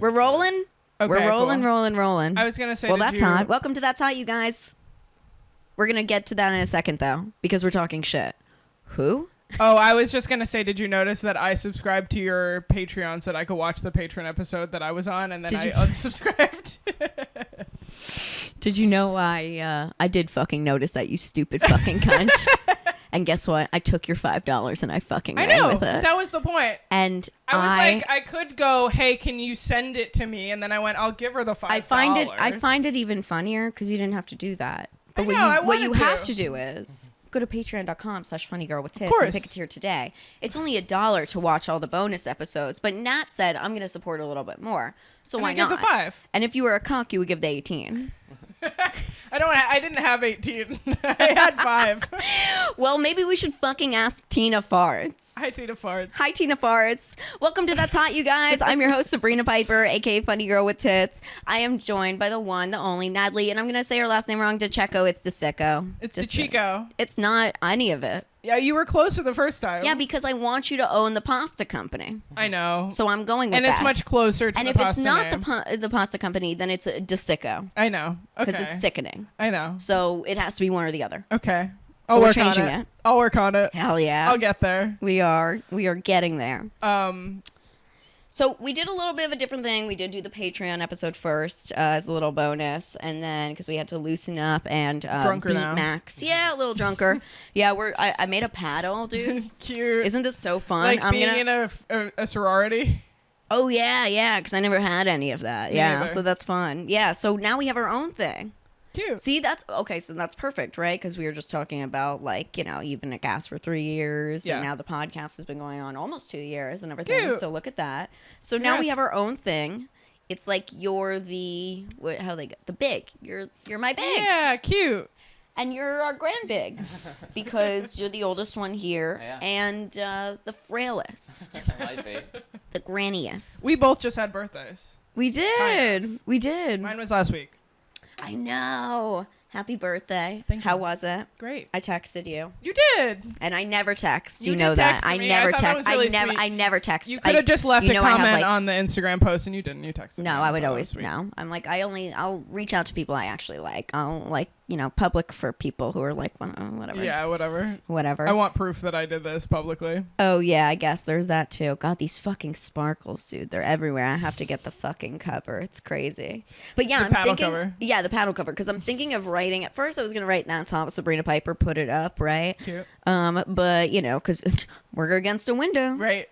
We're rolling? Okay, We're rolling, cool. rolling. I was going to say, well, that's hot. Welcome to That's Hot, you guys. We're going to get to that in a second, though, because we're talking shit. Who? Oh, I was just going to say, did you notice that I subscribed to your Patreon so that I could watch the Patreon episode that I was on, and then I unsubscribed? Did you know I did fucking notice that, you stupid fucking cunt. And guess what? I took your $5 and I fucking ran with it. That was the point. And I was like, I could go, hey, can you send it to me? And then I went, I'll give her the $5. I find it even funnier because you didn't have to do that. But what you have to do is go to patreon.com/funnygirlwithtits and pick a tier today. It's only $1 to watch all the bonus episodes. But Nat said, I'm going to support a little bit more. So why not? Give the 5. And if you were a cuck, you would give the 18. I didn't have 18. I had 5. Well, maybe we should fucking ask Tina Farts. Hi, Tina Farts. Hi, Tina Farts. Welcome to That's Hot, you guys. I'm your host, Sabrina Piper, aka Funny Girl with Tits. I am joined by the one, the only, Natalie, and I'm going to say her last name wrong, DeCicco. It's DeCicco. It's DeCicco. It's not any of it. Yeah, you were closer the first time. Yeah, because I want you to own the pasta company. I know. So I'm going with that. And it's much closer to and the pasta. pasta And if it's not the pasta company, then it's DeCicco. I know. Okay. Because it's sickening. I know. So it has to be one or the other. Okay. So we're changing it. I'll work on it. Hell yeah. I'll get there. We are getting there. So we did a little bit of a different thing. We did do the Patreon episode first as a little bonus, and then because we had to loosen up and drunker beat now. Max. Yeah, a little drunker. Yeah, I made a paddle, dude. Cute. Isn't this so fun? Like in a sorority. Oh yeah, because I never had any of that. Yeah, neither. so that's fun. Yeah, so now we have our own thing. Cute. See, that's okay. So that's perfect, right? Because we were just talking about, like, you've been at gas for 3 years, and now the podcast has been going on almost 2 years and everything. Cute. So look at that. So now we have our own thing. It's like you're the the big. You're my big. Yeah, cute. And you're our grand big because you're the oldest one here and the frailest, the granniest. We both just had birthdays. We did. Kind of. We did. Mine was last week. I know. Happy birthday. Thank you. How was it? Great. I texted you. You did. And I never text. You know did that. text I me. never I thought that was text. really sweet. I never text. You could have just left a I have, comment on the Instagram post and you didn't. You texted me. No, I would thought that always was sweet. no. I'm like I'll reach out to people I actually like. I'll public for people who are like whatever. Yeah, whatever. Whatever. I want proof that I did this publicly. Oh yeah, I guess there's that too. God, these fucking sparkles, dude. They're everywhere. I have to get the fucking cover. It's crazy. But yeah, The paddle cover. Yeah, the paddle cover. Because I'm thinking of writing. At first, I was gonna write That's Hot with Sabrina Piper. Put it up, right? Cute. But because we're against a window. Right.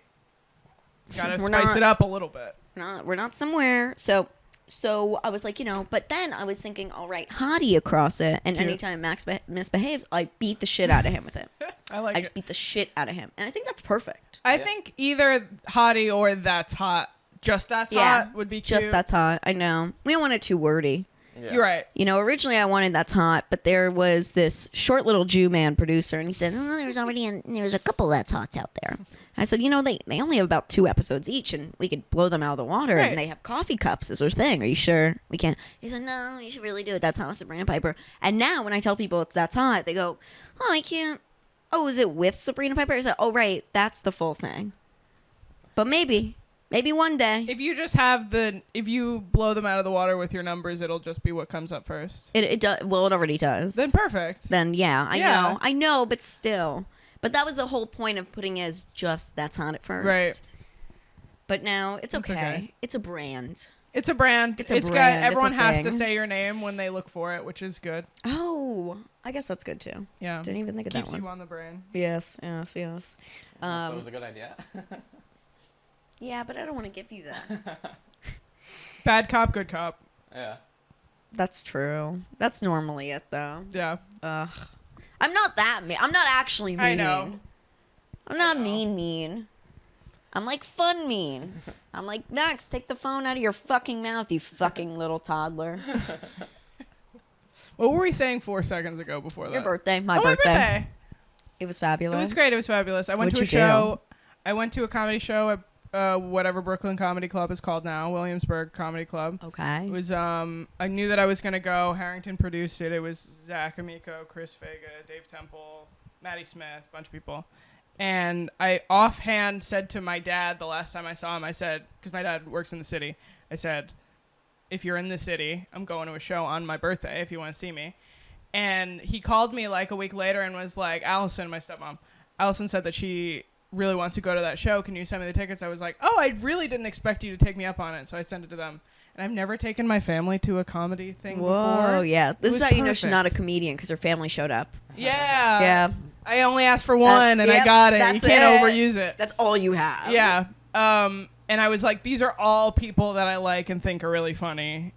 Gotta spice it up a little bit. We're not somewhere. So I was like, but then I was thinking, all right, hottie across it. And Cute. anytime Max misbehaves, I beat the shit out of him with it. I just beat the shit out of him. And I think that's perfect. I think either hottie or that's hot. Just that's hot would be cute. Just That's Hot. I know. We don't want it too wordy. Yeah. You're right. Originally I wanted That's Hot, but there was this short little Jew man producer, and he said, there's a couple That's Hots out there. I said, they only have about 2 episodes each, and we could blow them out of the water, Right. and they have coffee cups as their thing. Are you sure we can't? He said, no, you should really do it. That's Hot with Sabrina Piper. And now when I tell people it's That's Hot, they go, oh, I can't. Oh, is it with Sabrina Piper? I said, oh, right, that's the full thing. But maybe one day. If you just have if you blow them out of the water with your numbers, it'll just be what comes up first. It does. Well, it already does. Then perfect. Then yeah, I know, but still. But that was the whole point of putting it as just That's Hot at first. Right. But now it's okay. okay. It's a brand. It's a brand. It's a brand. Got It's everyone a has to thing. say your name when they look for it, which is good. Oh, I guess that's good too. Yeah. Didn't even think of Keeps that one. you on the brain. Yes. So it was a good idea. Yeah, but I don't want to give you that. Bad cop, good cop. Yeah. That's true. That's normally it though. Yeah. Ugh. I'm not that mean. I'm not actually mean. I know. I'm not mean. I'm like fun mean. I'm like, Max, take the phone out of your fucking mouth, you fucking little toddler. What were we saying 4 seconds ago before that? Your birthday, my Oh, birthday. It was fabulous. It was great. It was fabulous. I went What'd to you a show. I went to a comedy show at whatever Brooklyn Comedy Club is called now, Williamsburg Comedy Club. Okay. It was I knew that I was gonna go. Harrington produced it. It was Zach Amico, Chris Vega, Dave Temple, Maddie Smith, a bunch of people. And I offhand said to my dad the last time I saw him, I said, because my dad works in the city, I said, if you're in the city, I'm going to a show on my birthday if you want to see me. And he called me like a week later and was like, Allison, my stepmom, Allison said that she really wants to go to that show. Can you send me the tickets? I was like, oh, I really didn't expect you to take me up on it. So I sent it to them. And I've never taken my family to a comedy thing before. Oh, yeah. This is how you know she's perfect. not a comedian, because her family showed up. Yeah. Yeah. I only asked for one and I got it. You can't overuse it. That's all you have. Yeah. And I was like, these are all people that I like and think are really funny.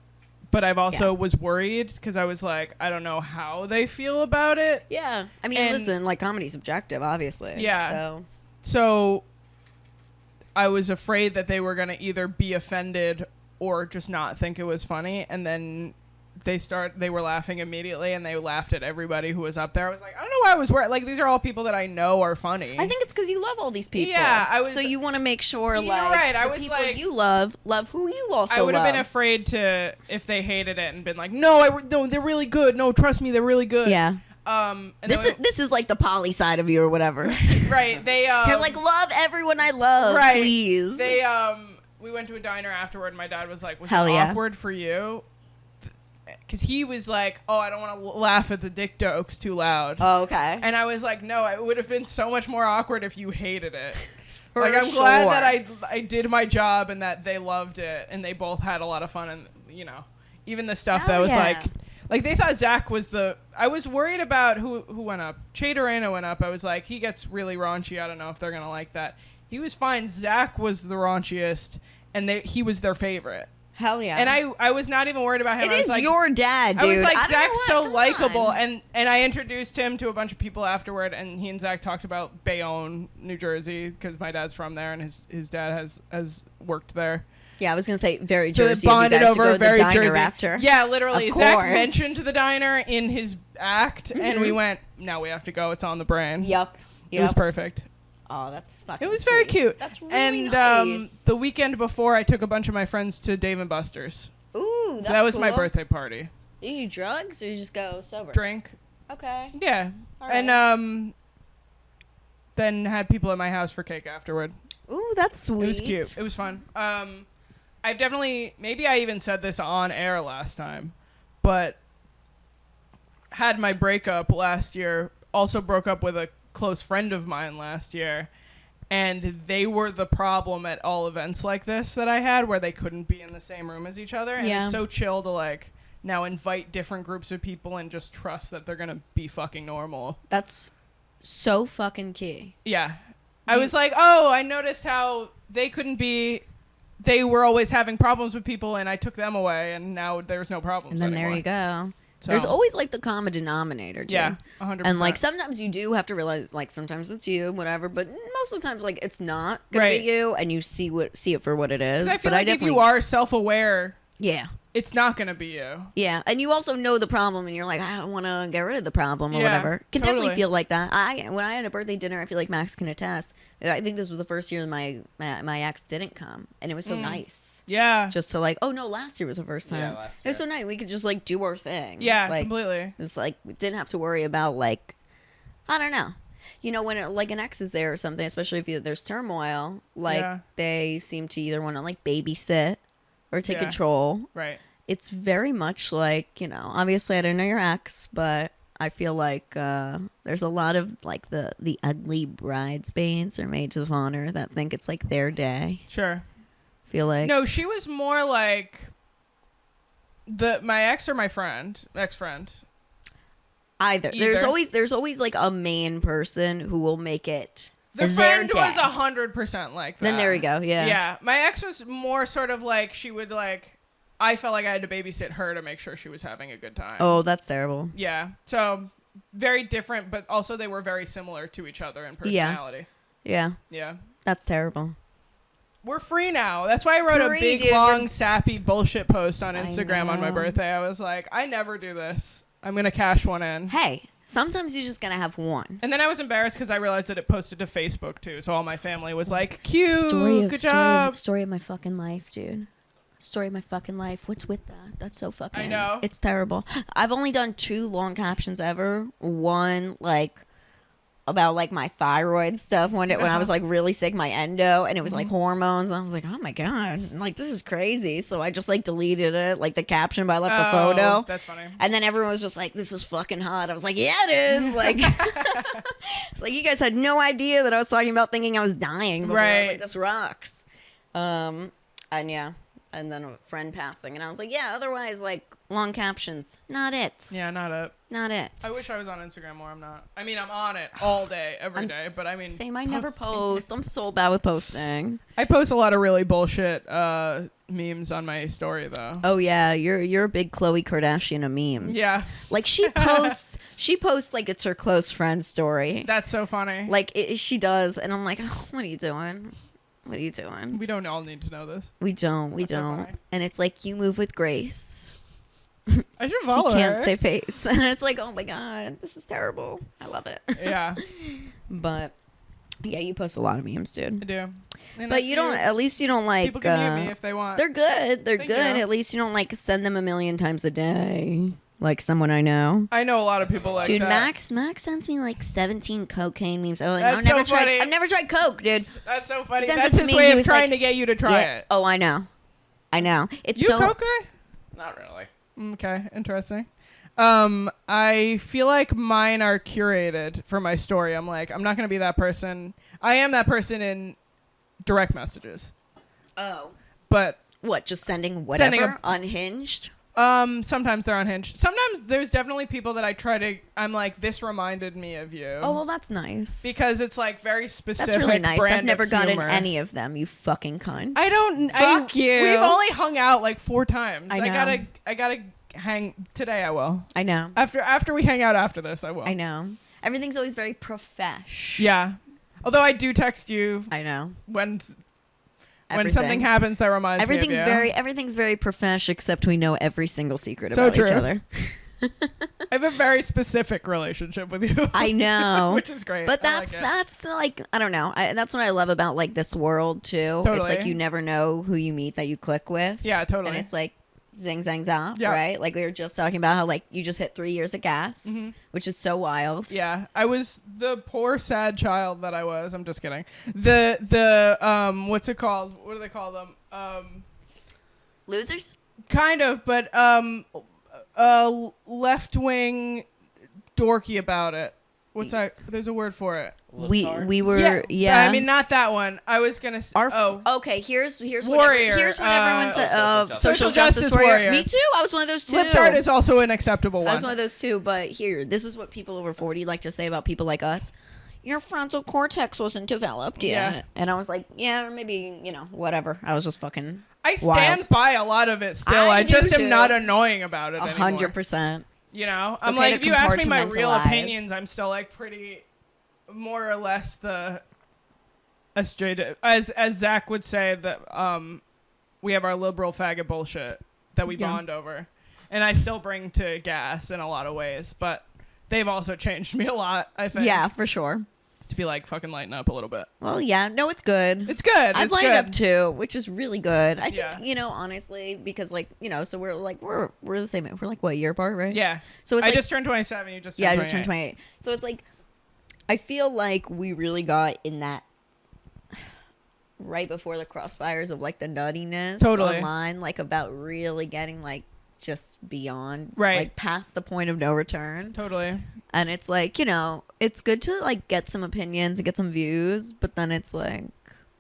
But I've also was worried because I was like, I don't know how they feel about it. Yeah. I mean, And- listen, like, comedy's objective, obviously. Yeah. So, So I was afraid that they were going to either be offended or just not think it was funny. And then they were laughing immediately and they laughed at everybody who was up there. I was like, I don't know why I was worried. Like, these are all people that I know are funny. I think it's because you love all these people. Yeah, So you want to make sure, You're like, right, I the was people like- you love who you also I would have love. been afraid to, if they hated it and been like, no, they're really good. No, trust me, they're really good. Yeah. And This is like the poly side of you or whatever. right. They You're like, love everyone I love, right. please. They we went to a diner afterward and my dad was like, was Hell it yeah. awkward for you? Because he was like, oh, I don't want to laugh at the dick jokes too loud. Oh, okay. And I was like, no, it would have been so much more awkward if you hated it. For like, I'm glad sure. that I did my job and that they loved it and they both had a lot of fun. And, you know, even the stuff Hell that was yeah. like they thought Zach was I was worried about who went up. Che Dorena went up. I was like, he gets really raunchy. I don't know if they're going to like that. He was fine. Zach was the raunchiest and he was their favorite. Hell yeah. And I was not even worried about him. It I was is like, your dad, dude. I was like, I don't know Zach's what, so come likable, on. and I introduced him to a bunch of people afterward, and he and Zach talked about Bayonne, New Jersey, because my dad's from there, and his dad has worked there. Yeah, I was gonna say very So Jersey. they bonded you guys to over go to the very diner Jersey. after. Yeah, literally. Of Zach course. mentioned the diner in his act, and we went, no, we have to go. It's on the brain. Yep. It was perfect. Oh, that's fucking. It was very sweet. cute. That's really and nice. the weekend before, I took a bunch of my friends to Dave & Buster's. Ooh, that's So that was cool. my birthday party. Do you do drugs or you just go sober? Drink. Okay. Yeah. All And then had people at my house for cake afterward. Ooh, that's sweet. It was cute. It was fun. I've definitely, maybe I even said this on air last time, but had my breakup last year, also broke up with a close friend of mine last year, and they were the problem at all events like this that I had where they couldn't be in the same room as each other. And Yeah. it's so chill to like now invite different groups of people and just trust that they're going to be fucking normal. That's so fucking key. Yeah. I was like, oh, I noticed how they were always having problems with people and I took them away and now there's no problems And then anymore. there you go. So, There's always like the common denominator, too. yeah, 100%. And like sometimes you do have to realize, like sometimes it's you, whatever, but most of the times like it's not gonna Right. be you, and you see it for what it is. 'Cause I feel but like if you are self-aware, yeah, it's not going to be you. yeah, and you also know the problem, and you're like, I want to get rid of the problem or Yeah, whatever. Can definitely totally. feel like that. When I had a birthday dinner, I feel like Max can attest. I think this was the first year my ex didn't come, and it was so nice. Yeah. Just to like, oh no, last year was the first time. Yeah, last It was so year. nice. We could just like do our thing. Yeah, like, completely. It's like we didn't have to worry about like, I don't know. You know, when like an ex is there or something, especially if there's turmoil, like Yeah. they seem to either want to like babysit or take Yeah. control. Right. It's very much like, you know, obviously I don't know your ex, but I feel like there's a lot of like the ugly bridesmaids or maids of honor that think it's like their day. Sure. Feel like No, she was more like my ex or my ex-friend. either. Either. There's always like a main person who will make it The their friend day. was 100% like that. Then there we go. Yeah. Yeah. My ex was more sort of like she would like I felt like I had to babysit her to make sure she was having a good time. Oh, that's terrible. Yeah. So very different, but also they were very similar to each other in personality. Yeah. Yeah. That's terrible. We're free now. That's why I wrote Free, a big, dude. long, sappy bullshit post on I Instagram on my know. birthday. I was like, I never do this. I'm going to cash one in. Hey, sometimes you just gotta have one. And then I was embarrassed because I realized that it posted to Facebook too. So all my family was like, cute, good job. Story of my fucking life, dude. Story of my fucking life. What's with that? That's so fucking. I know. It's terrible. I've only done 2 long captions ever. One like about like my thyroid stuff one day when I was like really sick, my endo, and it was like hormones. I was like, oh my God, like this is crazy. So I just like deleted it, like the caption, but I left the photo. That's funny. And then everyone was just like, this is fucking hot. I was like, yeah, it is. Like, it's like you guys had no idea that I was talking about thinking I was dying. Before. I was like, this rocks. And yeah. And then a friend passing. And I was like, yeah, otherwise, like, long captions. Not it. Yeah, not it. Not it. I wish I was on Instagram more. I'm not. I mean, I'm on it all day, every day. But I mean, same. I never post. I'm so bad with posting. I post a lot of really bullshit memes on my story, though. Oh yeah, you're a big Khloe Kardashian of memes. Yeah. Like she posts like it's her close friend story. That's so funny. Like she does, and I'm like, oh, what are you doing? What are you doing? We don't all need to know this. We don't. We That's so don't. funny. And it's like you move with grace. I should follow You can't her. say face. And it's like, oh my God, this is terrible. I love it. Yeah, But yeah, you post a lot of memes, I dude. do. And But you don't. At least you don't like. People can mute me if they want. They're good. They're Thank good. you. At least you don't like send them a million times a day, like someone I know. I know a lot of people like Dude, that. Max sends me like 17 cocaine memes. Oh, like, That's so funny. I've never tried coke, dude. That's so funny. He sends That's it to his me, way he of was trying like- to get you to try Yeah. it. Oh, I know. It's You so. coke guy? Not really. Okay, interesting. I feel like mine are curated for my story. I'm like, I'm not going to be that person. I am that person in direct messages. Oh. But What? Just sending whatever? Sending Unhinged? sometimes they're unhinged. Sometimes there's definitely people that I'm like, this reminded me of you. Oh, well, that's nice. Because it's like very specific. That's really nice. brand I've never of gotten humor. any of them, you fucking cunt. I don't. Fuck you. We've only hung out like 4 times. I know. I gotta hang today. I will. I know. After we hang out after this, I will. I know. Everything's always very profesh. Yeah. Although I do text you I know. when Everything. something happens that reminds me of you. Everything's very profesh, except we know every single secret So about each true. other. I have a very specific relationship with you. I know. Which is great. But I like it. that's the, like, I don't know. That's what I love about like this world too. It's Totally. like you never know who you meet that you click with. Yeah, totally. And it's like zing zang zap, Yeah. right? Like we were just talking about how like you just hit 3 years of gas, which is so wild. Yeah, I was the poor sad child that I was. I'm just kidding. The what's it called? What do they call them? Losers? Kind of, but left wing dorky about it. What's that? There's a word for it. We were yeah. I mean, not that one. I was gonna say. Okay, here's Warrior, here's what everyone said. Social justice warrior. Me too. I was one of those too. Flipchart is also an acceptable I one. was one of those too. But here, this is what people over 40 like to say about people like us. Your frontal cortex wasn't developed yet. Yeah. And I was like, yeah, or maybe, whatever. I was just fucking I stand wild. by a lot of it still. I I just do am too. not annoying about it anymore. 100%. You know, It's I'm okay like, to if you ask me my real compartmentalize. opinions, I'm still like pretty, more or less the, as Zach would say that we have our liberal faggot bullshit that we Yeah. bond over, and I still bring to gas in a lot of ways, but they've also changed me a lot. I think. Yeah, for sure. To be like fucking lighten up a little bit. Well, yeah. No, it's good. It's good. I've It's lined good. up too, which is really good. I think, Yeah. honestly, because like, so we're like, we're the same. We're like, what, year apart, right? Yeah. So it's I like, just turned 27. You just turned yeah, I 28. just turned 28. So it's like, I feel like we really got in that right before the crossfires of like the nuttiness Totally. online, like about really getting like just beyond, Right. like past the point of no return. Totally. And it's like, it's good to like get some opinions and get some views, but then it's like,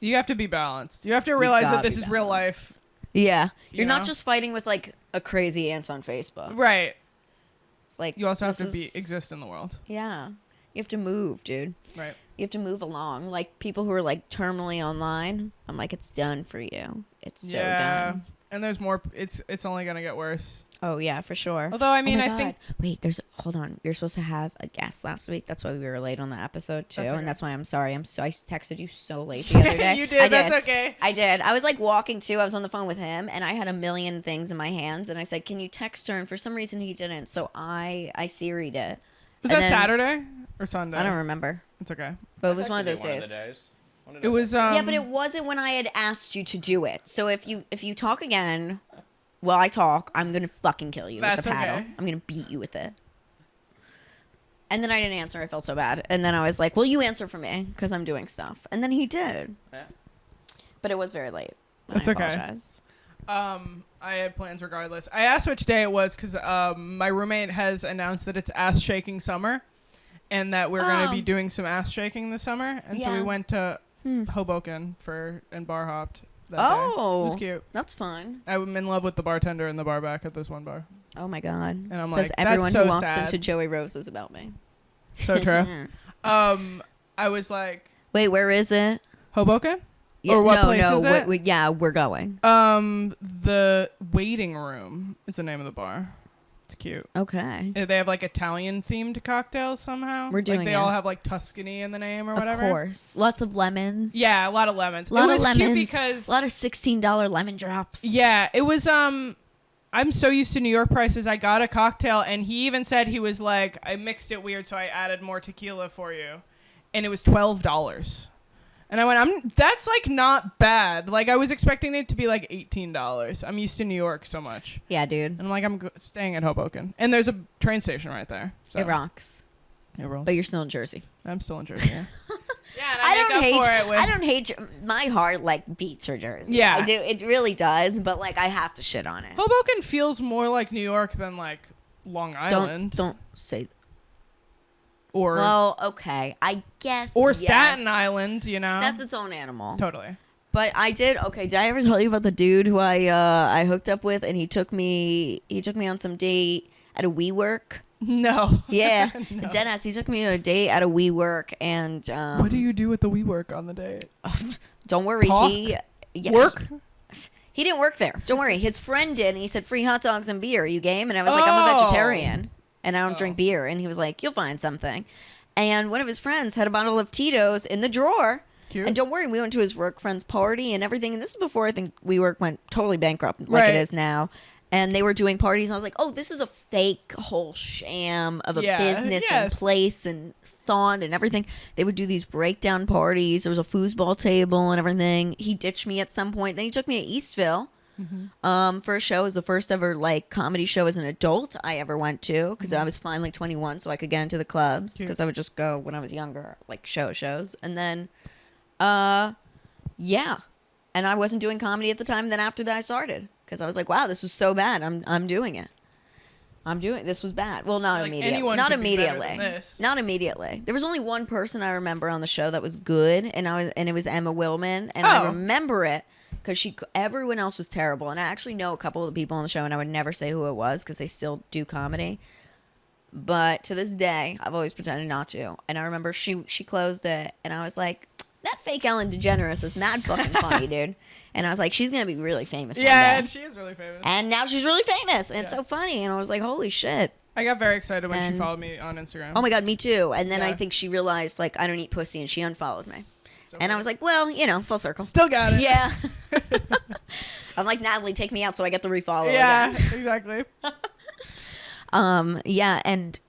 You have to be balanced. You have to realize that gotta this be is real balanced. life. yeah, you're You not know? just fighting with like a crazy aunt on Facebook. Right. It's like You also have this to is- exist in the world. Yeah, you have to move, dude. Right. You have to move along. Like people who are like terminally online, I'm like, it's done for you. It's so done. And there's more. It's only gonna get worse. Oh yeah, for sure. Although I mean, Oh my I God. think Wait, hold on. We were supposed to have a guest last week. That's why we were late on the episode too, That's okay. and that's why I'm sorry. I texted you so late the other day. you did. I That's okay. I did. I was like walking too. I was on the phone with him, and I had a million things in my hands, and I said, "Can you text her?" And for some reason, he didn't. So I Siri'd it. Was And that then- Saturday or Sunday? I don't remember, It's okay. but it was one of Texted those you days. Of the days. One of It the was. days. Yeah, but it wasn't when I had asked you to do it. So if you talk again while I talk, I'm gonna fucking kill you That's with the paddle. okay. I'm gonna beat you with it. And then I didn't answer. I felt so bad. And then I was like, well, you answer for me because I'm doing stuff. And then he did. Yeah. But it was very late. That's I okay. apologize. I had plans regardless. I asked which day it was because my roommate has announced that it's ass shaking summer, and that we're going to be doing some ass shaking this summer. And so we went to Hoboken and bar hopped that day. It was cute. That's fun. I'm in love with the bartender and the bar back at this one bar. Oh my God. And I'm Says like, everyone that's so who walks sad. into Joey Rose's about me. So true. I was like, Wait, where is it? Hoboken? Yeah, Or what place is it? We're going. The waiting room is the name of the bar. It's cute. Okay. They have like Italian themed cocktails somehow. We're doing like they it. all have like Tuscany in the name or whatever. Of course. Lots of lemons. Yeah, a lot of lemons. A lot it was of lemons. cute because a lot of $16 lemon drops. yeah, it was I'm so used to New York prices. I got a cocktail and he even said he was like, I mixed it weird so I added more tequila for you. And it was $12. And I went, that's like not bad. Like I was expecting it to be like $18. I'm used to New York so much. Yeah, dude. And I'm like, I'm staying at Hoboken. And there's a train station right there. So It rocks. It rolls. But you're still in Jersey. I'm still in Jersey. Yeah, yeah, and I make don't up hate. for it with- I don't hate. My heart like beats for Jersey. Yeah. I do. It really does. But like, I have to shit on it. Hoboken feels more like New York than like Long Island. Don't say. Or Well, okay. I guess. or yes. Staten Island. You know, That's its own animal. totally. But I did. Okay, did I ever tell you about the dude who I hooked up with, and he took me on some date at a WeWork? No. Yeah, No. deadass. He took me to a date at a WeWork, and What do you do with the WeWork on the date? don't worry, Talk? Work? He didn't work there. Don't worry. His friend did, and he said free hot dogs and beer. Are you game? And I was like, I'm a vegetarian, and I don't drink beer. And he was like, you'll find something. And one of his friends had a bottle of Tito's in the drawer. Cute. And don't worry, we went to his work friend's party and everything. And this is before I think WeWork went totally bankrupt like Right. it is now. And they were doing parties. And I was like, oh, this is a fake whole sham of a Yeah, business and yes. place and thought and everything. They would do these breakdown parties. There was a foosball table and everything. He ditched me at some point. Then he took me to Eastville. For a show. It was the first ever like comedy show as an adult I ever went to because I was finally 21 so I could get into the clubs because I would just go when I was younger, like shows. And then yeah, and I wasn't doing comedy at the time. Then after that I started because I was like, wow, this was so bad. I'm doing it. This was bad. Well, not Like, immediately. anyone Not could be better immediately. than this. Not immediately. There was only one person I remember on the show that was good, and it was Emma Willman, and I Oh. remember it because everyone else was terrible, and I actually know a couple of the people on the show, and I would never say who it was because they still do comedy. But to this day, I've always pretended not to. And I remember she closed it, and I was like, that fake Ellen DeGeneres is mad fucking funny, dude. And I was like, she's gonna be really famous one Yeah, day. and she is really famous. And now she's really famous, and it's Yeah. so funny. And I was like, holy shit. I got very excited when And- she followed me on Instagram. Oh my God, me too. And then I Yeah. think she realized, like, I don't eat pussy, and she unfollowed me. So And I was like, well, Oh, full circle. still got it. Yeah. I'm like, Natalie, take me out so I get the refollow Yeah, again. exactly. Yeah, and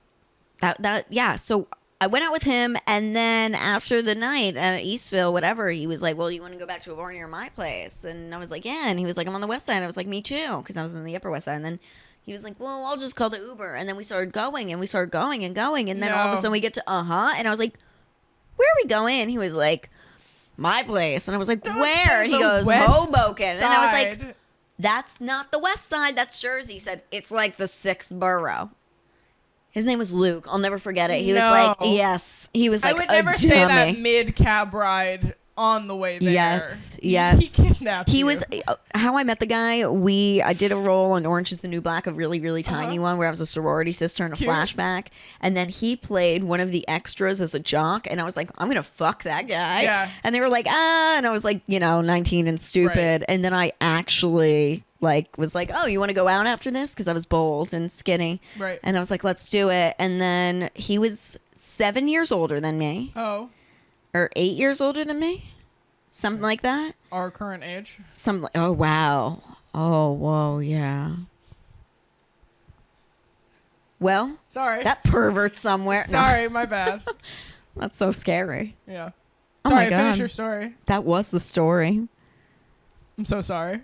yeah. So I went out with him, and then after the night at Eastville, whatever, he was like, well, you want to go back to a bar near my place? And I was like, yeah. And he was like, I'm on the west side. I was like, me too, because I was in the upper west side. And then he was like, well, I'll just call the Uber. And then we started going, and we started going and going. And then all of a No. sudden we get to, and I was like, where are we going? He was like, my place. And I was like, Don't where? say And he the goes, west Hoboken. And I was like, side. that's not the west side. That's Jersey. He said, it's like the sixth borough. His name was Luke. I'll never forget it. He was like, No. yes. He was like, I would a never say that dummy. mid-cab ride on the way there. Yes, He yes. kidnapped He you. was how I met the guy. I did a role on Orange is the New Black, a really, really tiny one where I was a sorority sister in a Cute. flashback, and then he played one of the extras as a jock, and I was like, I'm gonna fuck that guy. Yeah. And they were like, and I was like, 19 and stupid, Right. and then I actually was like, oh, you want to go out after this? Because I was bold and skinny, Right. And I was like, let's do it. And then he was 7 years older than me, Oh, or 8 years older than me. Something like that. our current age. Oh, wow. Oh, whoa, yeah. Well, Sorry. that pervert somewhere. No, Sorry, my bad. that's so scary. Yeah. Oh my Sorry, finish God. your story. That was the story. I'm so sorry.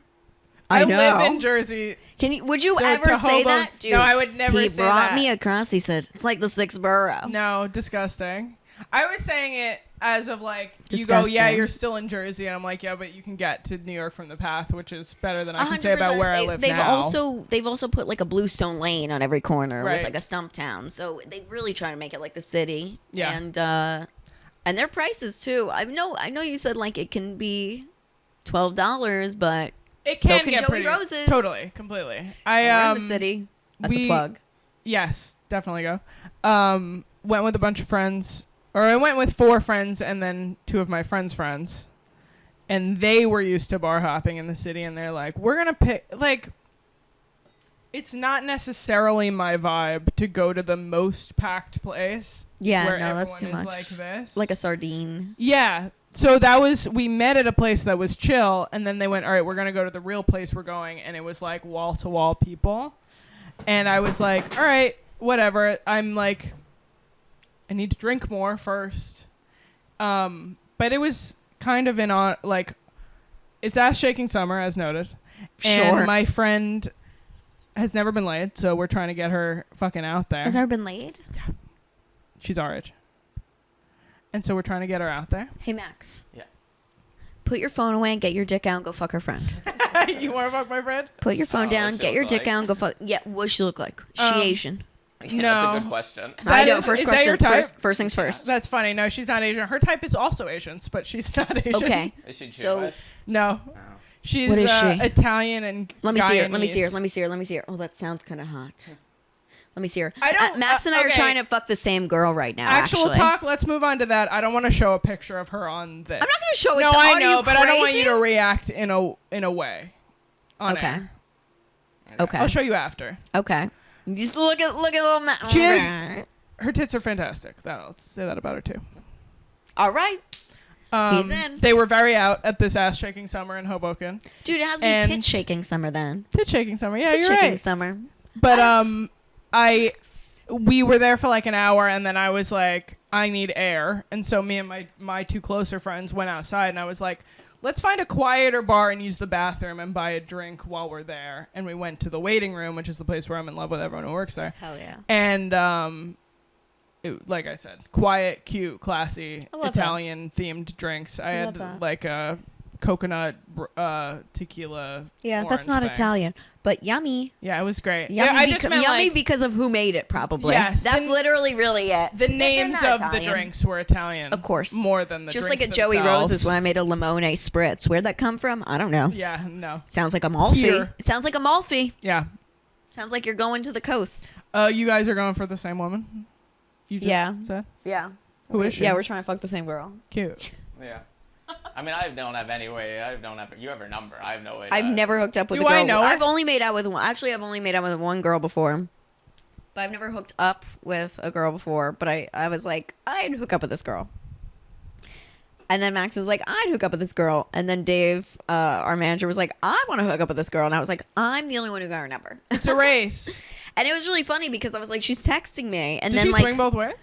I know. live in Jersey. Would you So ever to say Hobo- that? Dude, No, I would never he say brought that. me across. He said, it's like the sixth borough. No, disgusting. I was saying it as of like, you Disgusting. go, yeah, you're still in Jersey. And I'm like, yeah, but you can get to New York from the path, which is better than I can say about 100%. where I live they've now. They've also put like a Bluestone Lane on every corner Right. with like a stump town. So they really try to make it like the city. Yeah. And their prices too. I know you said like it can be $12, but It so can can get Joey pretty. Roses. Totally, completely. we're in the city. That's a plug. Yes, definitely go. Went with a bunch of friends, or I went with 4 friends and then 2 of my friends' friends, and they were used to bar hopping in the city, and they're like, we're gonna pick like. It's not necessarily my vibe to go to the most packed place. Yeah, where no, that's everyone too is much. Like this, Like a sardine. yeah. So we met at a place that was chill, and then they went, all right, we're going to go to the real place we're going. And it was like wall to wall people. And I was like, all right, whatever. I'm like, I need to drink more first. But it was kind of like, it's ass shaking summer, as noted. And Sure. my friend has never been laid, so we're trying to get her fucking out there. Has ever been laid? She's our age. And so we're trying to get her out there. Hey, Max. Yeah. Put your phone away and get your dick out and go fuck her friend. You want to fuck my friend? Put your phone Oh, down, what's get she your look dick like? out and go fuck. Yeah, what's she look like? She Asian. Yeah, No. That's a good question. I know. is- First is that question. your type? First things first. That's funny. No, she's not Asian. Her type is also Asians, but she's not Asian. Okay. Is she So- Jewish? No. Oh. She's What is she? Italian and Let me see her. Guyanese. Let me see her. Let me see her. Let me see her. Oh, that sounds kind of hot. Let me see her. I don't- Max and I are okay. trying to fuck the same girl right now. Actual actually. talk. Let's move on to that. I don't want to show a picture of her on this. I'm not going to show it No, to I are know, you but I don't want you crazy? to react in a way. On Okay. air. Okay. I'll show you after. Okay. Just look at little Max. She is- Her tits are fantastic. I'll say that about her too. All right. He's in. They were very out at this ass shaking summer in Hoboken. Dude, it has to be And- tit shaking summer then. Tit shaking summer. Yeah, Tit you're shaking right. summer. But we were there for like an hour, and then I was like, I need air, and so me and my 2 closer friends went outside, and I was like, let's find a quieter bar and use the bathroom and buy a drink while we're there. And we went to the waiting room, which is the place where I'm in love with everyone who works there. Hell yeah. And like I said, quiet, cute, classy, I love that. Italian themed drinks. I love had that. like a coconut tequila. Yeah, that's orange not thing. Italian, but yummy. Yeah, it was great. Yummy, yeah, I just meant yummy like, because of who made it, probably. Yes, That's literally really it. the They're names not of the Italian. drinks were Italian, Of course. more than the Just like drinks at Joey themselves. Rose's when I made a Limone Spritz. Where'd that come from? I don't know. Yeah, no, Sounds like Amalfi. Here. It sounds like Amalfi. yeah. Sounds like you're going to the coast. You guys are going for the same woman. You just Yeah. said Yeah. who is she? Yeah, we're trying to fuck the same girl. Cute. Yeah. I mean, I don't have any way. I don't have. You have her number. I have no way. I've never hooked up with Do a girl. I know her? I've only made out with one. Actually, I've only made out with one girl before. But I've never hooked up with a girl before. But I was like, I'd hook up with this girl. And then Max was like, I'd hook up with this girl. And then Dave, our manager, was like, I want to hook up with this girl. And I was like, I'm the only one who got her number. It's a race. And it was really funny because I was like, she's texting me. And Did then she like, swing both ways?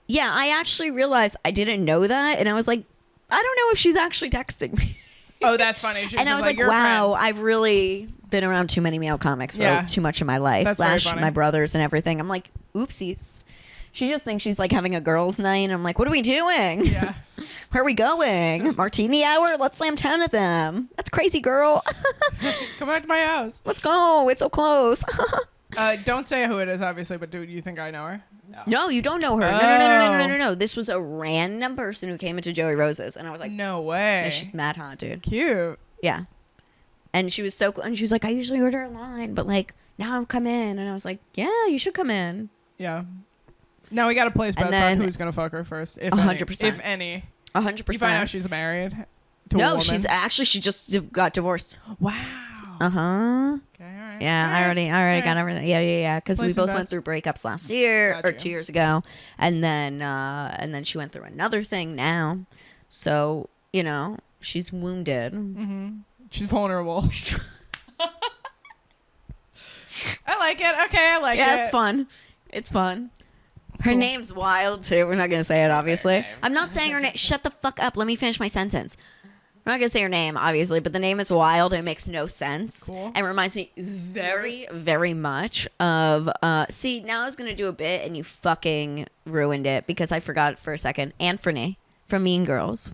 yeah, I actually realized I didn't know that. And I was like, I don't know if she's actually texting me. Oh, that's funny. She And I was like, "You're a wow, friend." I've really been around too many male comics for Yeah. too much of my life, That's very / funny. my brothers and everything. I'm like, oopsies. She just thinks she's like having a girls' night. And I'm like, what are we doing? Yeah. Where are we going? Martini hour? Let's slam 10 of them. That's crazy, girl. Come back to my house. Let's go. It's so close. Don't say who it is, obviously, but dude, you think I know her? No, you don't know her. No. This was a random person who came into Joey Rose's. And I was like, No way. yeah, she's mad hot, dude. Cute. Yeah. And she was so cool. And she was like, I usually order a line, but like now I'm come in. And I was like, yeah, you should come in. Yeah. Now we got to place And bets on then- who's going to fuck her first. If 100%. Any. If any. 100%. You find out she's married to a No, woman? she's actually, she just got divorced. Wow. Uh-huh. Okay, all right. Yeah, All I right. already got everything. Yeah. Because we Place some both went bets. through breakups last year Got or you. 2 years ago. And then she went through another thing now. So, you know, she's wounded. Mm-hmm. She's vulnerable. I like it. Okay, I like it. Yeah, it's fun. It's fun. Her Cool. name's wild too. We're not gonna say it, obviously. name. I'm not saying her name. Shut the fuck up. Let me finish my sentence. I'm not gonna say her name, obviously, but the name is wild. It makes no sense. Cool. And reminds me very, very much of. See, now I was gonna do a bit, and you fucking ruined it because I forgot it for a second. Anthony from Mean Girls.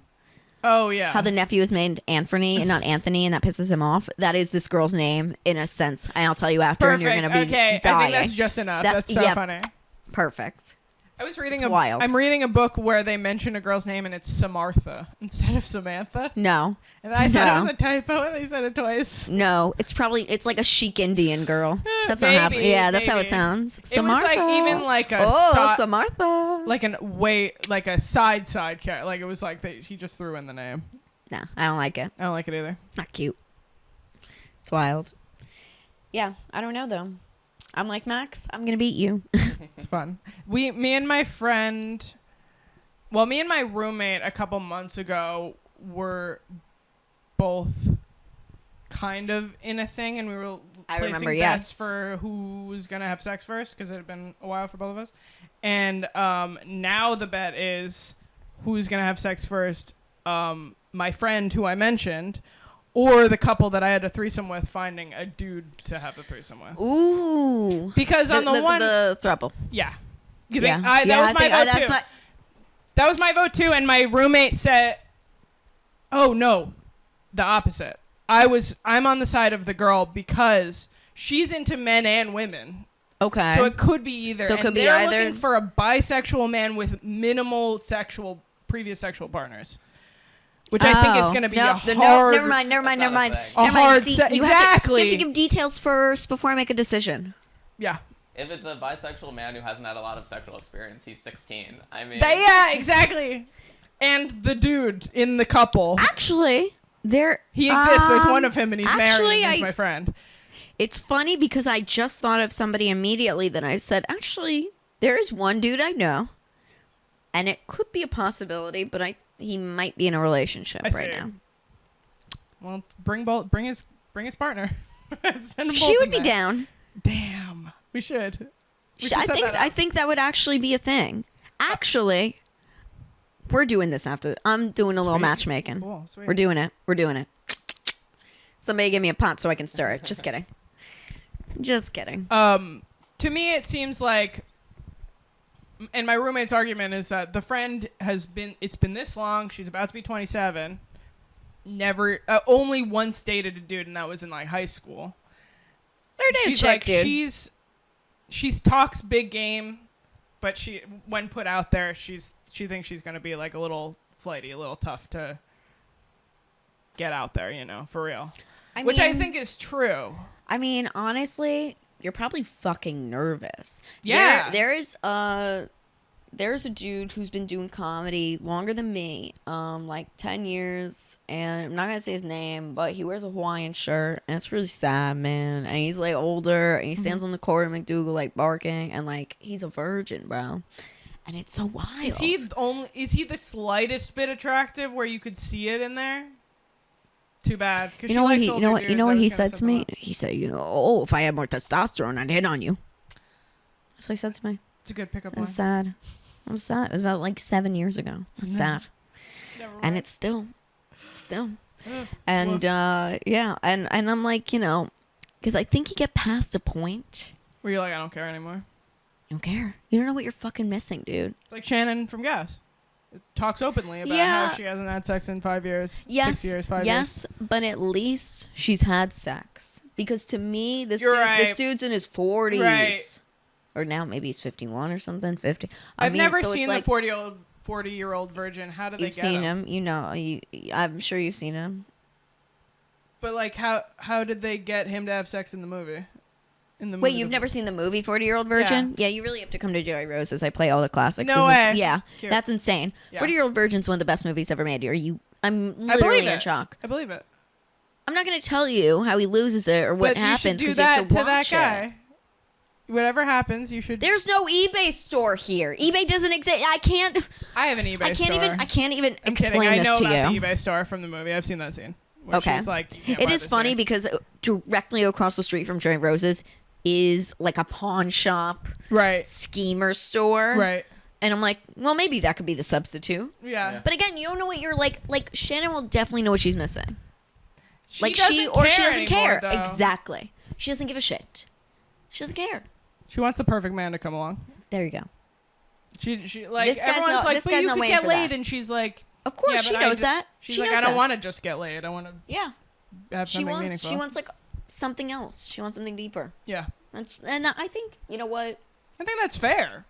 Oh yeah. How the nephew is named Anthony and not Anthony, and that pisses him off. That is this girl's name in a sense. And I'll tell you after, Perfect. and you're gonna be okay. dying. I think that's just enough. That's so yeah, funny. Perfect. I was reading It's wild. I'm reading a book where they mention a girl's name and it's Samartha instead of Samantha. No. And I thought No. it was a typo and they said it twice. No, it's like a chic Indian girl. That's not Maybe, happening. Yeah, that's how it maybe. sounds. It was like even like a Samartha. like a side character. Like it was like he just threw in the name. No, I don't like it. I don't like it either. Not cute. It's wild. Yeah, I don't know though. I'm like, Max, I'm gonna beat you. It's fun. Me and my roommate a couple months ago were both kind of in a thing, and we were placing bets yes. for who was gonna have sex first because it had been a while for both of us. And now the bet is who's gonna have sex first. My friend who I mentioned, or the couple that I had a threesome with, finding a dude to have a threesome with. Ooh. Because on the throuple. Yeah. You think that was my vote too. That was my vote too, and my roommate said, "Oh no, the opposite. I'm on the side of the girl because she's into men and women. Okay. So it could be either. So it could be they're either. looking for a bisexual man with minimal previous sexual partners." Which I think is going to be a hard... No, never mind. See, Exactly. You have to give details first before I make a decision. Yeah. If it's a bisexual man who hasn't had a lot of sexual experience, he's 16. I mean... Yeah, exactly. And the dude in the couple. Actually, he exists. There's one of him, and he's married, and he's my friend. It's funny because I just thought of somebody immediately that I said, actually, there is one dude I know, and it could be a possibility, but he might be in a relationship right now. Well, bring his partner. Send them She both would in be there. down. Damn. We should. I think that would actually be a thing. Actually, we're doing this after. I'm doing a little matchmaking. Cool. Sweet. We're doing it. Somebody give me a pot so I can stir it. Just kidding. Just kidding. To me, it seems like, and my roommate's argument is that the friend it's been this long, she's about to be 27, never, only once dated a dude, and that was in like high school. She's like, dude. She's talks big game, but when put out there, she thinks she's going to be like a little flighty, a little tough to get out there, for real. Which I think is true. I mean, honestly, you're probably fucking nervous. Yeah. There's a dude who's been doing comedy longer than me, like 10 years, and I'm not gonna say his name, but he wears a Hawaiian shirt, and it's really sad, man. And he's like older, and he stands on the court of McDougal like barking, and like he's a virgin, bro. And it's so wild. Is he the slightest bit attractive where you could see it in there? Too bad. You know what he said to me? He said, oh, if I had more testosterone, I'd hit on you. That's what he said to me. It's a good pickup I'm line. sad. I'm sad. It was about like 7 years ago. It's sad. And it's still. And yeah. And I'm like, because I think you get past a point. Where you're like, I don't care anymore. You don't care. You don't know what you're fucking missing, dude. It's like Shannon from Gas. It talks openly about how she hasn't had sex in 5 years. Yes. 6 years, 5 years. Yes, but at least she's had sex. Because to me, this dude's in his 40s. Right. Or now maybe he's 51 or something, 50. I've never seen the 40-year-old virgin. How do they get him? You've seen him. I'm sure you've seen him. But like, how did they get him to have sex in the movie? Wait, you've never seen the movie 40-Year-Old Virgin? Yeah, you really have to come to Joey Rose's. I play all the classics. No way. Yeah, Cute. That's insane. Yeah. 40-Year-Old Virgin's one of the best movies ever made. I'm literally in shock. I believe it. I'm not going to tell you how he loses it or what happens because you have to watch it. Guy. Whatever happens, you should. There's no eBay store here. eBay doesn't exist. I have an eBay store. I can't even I'm explain kidding. this to you. I know about the eBay store from the movie. I've seen that scene. Okay. She's like, it is funny because directly across the street from Joey Rose's is like a pawn shop, right? Schemer store, right? And I'm like, well, maybe that could be the substitute. Yeah. But again, you don't know what you're like. Like Shannon will definitely know what she's missing. She doesn't she care doesn't anymore, care. though. Exactly. She doesn't give a shit. She doesn't care. She wants the perfect man to come along. There you go. She like This guy's everyone's not- like, this but guy's you not could waiting get for laid, that. and she's like, Of course, yeah, she but knows that. She's She like, knows I don't that. want to just get laid. I want to Yeah. have She something wants. meaningful. She wants like something else. She wants something deeper. Yeah, I think you know what. I think that's fair.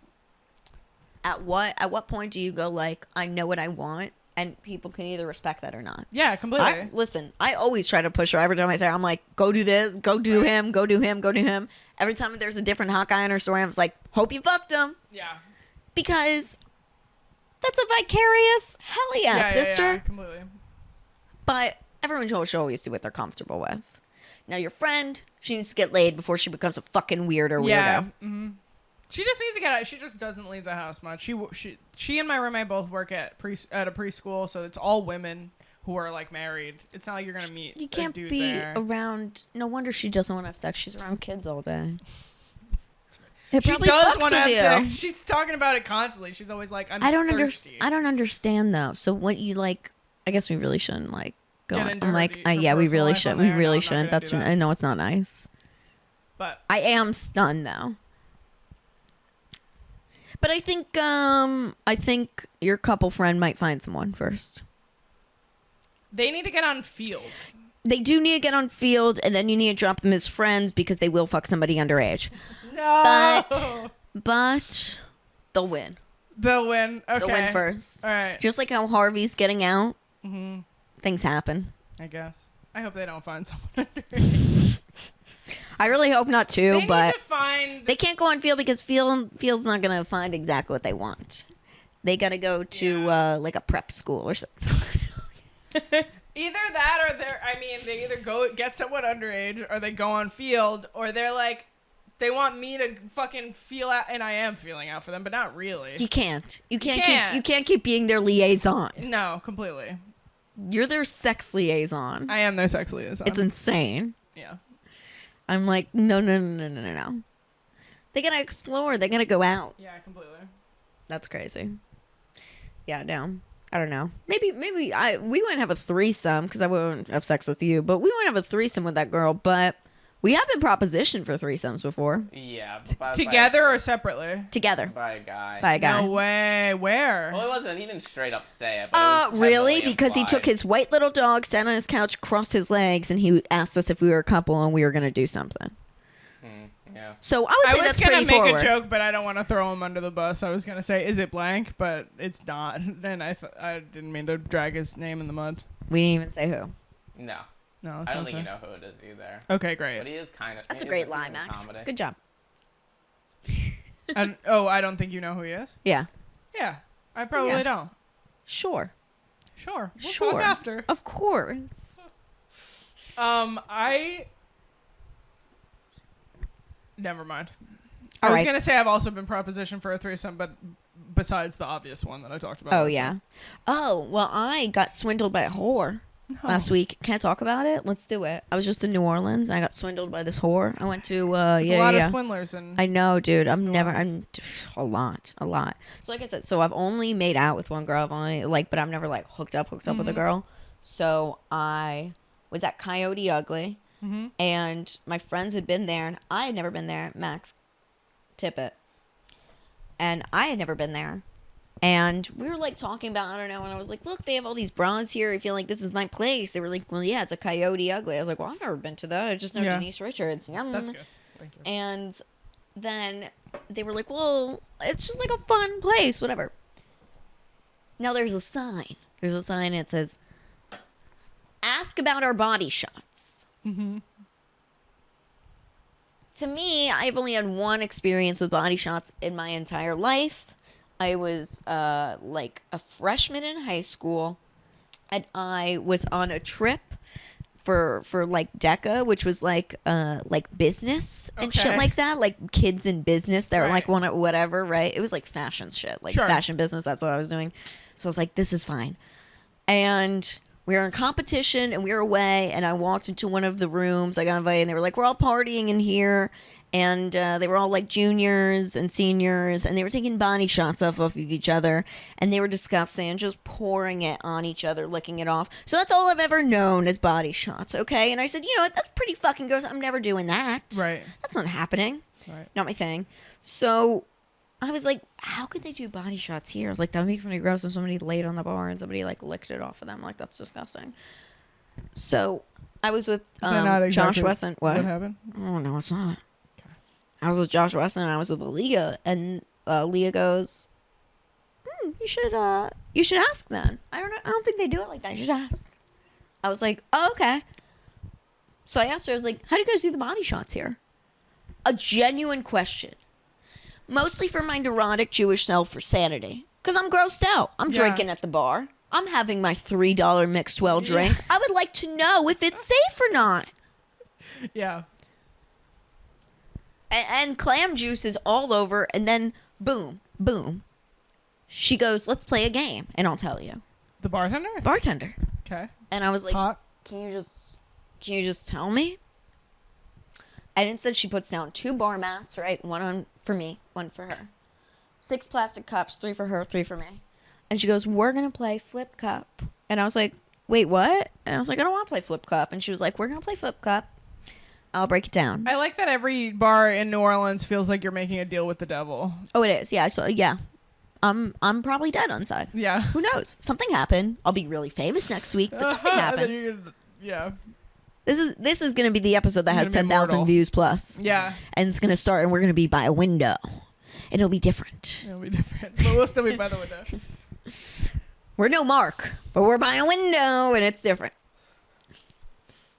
At what point do you go like, I know what I want, and people can either respect that or not? Yeah, completely. Listen, I always try to push her. Every time I say her, I'm like, go do this, go do him, go do him, go do him. Every time there's a different hot guy in her story, I'm just like, hope you fucked him. Yeah. Because that's a vicarious hell yeah, sister. Yeah, completely. But everyone should always do what they're comfortable with. Now your friend, she needs to get laid before she becomes a fucking weird or weirdo. Yeah. Mm-hmm. She just needs to get out. She just doesn't leave the house much. She and my roommate both work at a preschool, so it's all women who are like married. It's not like you're gonna meet. You can't a dude be there. around. No wonder she doesn't want to have sex. She's around kids all day. She does want to have you. sex. She's talking about it constantly. She's always like, I don't thirsty. I don't understand though. So what you like? I guess we really shouldn't like go. Get On. into I'm her like, her yeah, we personal really life should. on We there. No, really I'm not shouldn't. gonna That's do that. I know it's not nice. But I am stunned though. But I think your couple friend might find someone first. they need to get on field. They do need to get on field, and then you need to drop them as friends because they will fuck somebody underage. No. But they'll win. They'll win. Okay. They'll win first. All right. Just like how Harvey's getting out, Mm-hmm. things happen. I guess. I hope they don't find someone underage. I really hope not too, They but need to find. they can't go on field because field's not gonna find exactly what they want. They gotta go to like a prep school or something. Either that or they either go get someone underage or they go on field or they're like, they want me to fucking feel out, and I am feeling out for them, but not really. You can't. You can't. can't keep being their liaison. No, completely. You're their sex liaison. I am their sex liaison. It's insane. Yeah. I'm like, no. They gotta explore. They gotta go out. Yeah, completely. That's crazy. Yeah, no. I don't know. Maybe we wouldn't have a threesome because I wouldn't have sex with you, but we wouldn't have a threesome with that girl. But we have been propositioned for threesomes before. Yeah. Together or separately? Together. By a guy. By a guy. No way. Where? Well, it wasn't. He didn't straight up say it. But it was Really? heavily Because he implied. took his white little dog, sat on his couch, crossed his legs, and he asked us if we were a couple and we were going to do something. Yeah. So I would say I was that's gonna pretty make forward. a joke, but I don't want to throw him under the bus. I was gonna say, is it blank? But it's not. And I didn't mean to drag his name in the mud. We didn't even say who. No. No, it's I don't not think you so. know who it is either. Okay, But great. he is kind of. That's a great lie, Max. Good job. And I don't think you know who he is. Yeah. Yeah, I probably Yeah. don't. Sure. Sure, we'll Sure. talk after. Of course. Never mind. All I was right. gonna say I've also been propositioned for a threesome, but besides the obvious one that I talked about. Oh, last yeah. time. Oh, well, I got swindled by a whore last week. Can I talk about it? Let's do it. I was just in New Orleans. I got swindled by this whore. I went to, There's a lot of swindlers and I know, dude. I'm New Orleans. a lot. So like I said, so I've only made out with one girl. I've only but I've never like hooked up with a girl. So I was at Coyote Ugly and my friends had been there and I had never been there. Max Tippett. And I had never been there. And we were like talking about, I don't know, and I was like, look, they have all these bras here. I feel like this is my place. They were like, well, yeah, it's a Coyote Ugly. I was like, well, I've never been to that. I just know Yeah. Denise Richards. Yum. that's good. Thank you. And then they were like, well, it's just like a fun place, whatever. Now there's a sign. There's a sign that says, ask about our body shots. Mm-hmm. To me, I've only had one experience with body shots in my entire life. I was like a freshman in high school, and I was on a trip for like DECA, which was like business and shit Okay. like that, like kids in business that were like Right. whatever, right? It was like fashion shit, like Sure. fashion business. That's what I was doing. So I was like, this is fine. And we were in competition and we were away, and I walked into one of the rooms. I got invited and they were like, we're all partying in here. And they were all like juniors and seniors, and they were taking body shots off of each other, and they were discussing and just pouring it on each other, licking it off. So that's all I've ever known as body shots, okay? And I said, you know what, that's pretty fucking gross. I'm never doing that. Right. That's not happening. Right. Not my thing. So I was like, how could they do body shots here? Like, that would be pretty gross if somebody laid on the bar and somebody like licked it off of them. Like, that's disgusting. So I was with Is that not Josh exactly Wesson. What? happened? Oh, no, it's not. I was with Josh Wesson and I was with Aaliyah, and Leah goes, you should ask then. I don't think they do it like that. You should ask. I was like, oh, okay. So I asked her, I was like, how do you guys do the body shots here? A genuine question. Mostly for my neurotic Jewish self for sanity. Because I'm grossed out. I'm drinking at the bar. I'm having my $3 mixed well drink. I would like to know if it's safe or not. Yeah. And clam juice is all over, and then boom, boom. She goes, let's play a game, and I'll tell you. The bartender? Bartender. Okay. And I was like, Hot. can you just tell me? And instead she puts down 2 bar mats, right? One on for me, one for her. 6 plastic cups, 3 for her, 3 for me. And she goes, we're going to play flip cup. And I was like, wait, what? And I was like, I don't want to play flip cup. And she was like, we're going to play flip cup. I'll break it down. I like that every bar in New Orleans feels like you're making a deal with the devil. Oh, it is. Yeah. So yeah, I'm probably dead on side. Yeah. Who knows? Something happened. I'll be really famous next week, but something happened. Yeah. This is gonna be the episode that has You're gonna be 10,000 immortal. views plus. Yeah. And it's gonna start, and we're gonna be by a window. It'll be different. It'll be different. But we'll still be by the window. We're no Mark, but we're by a window, and it's different.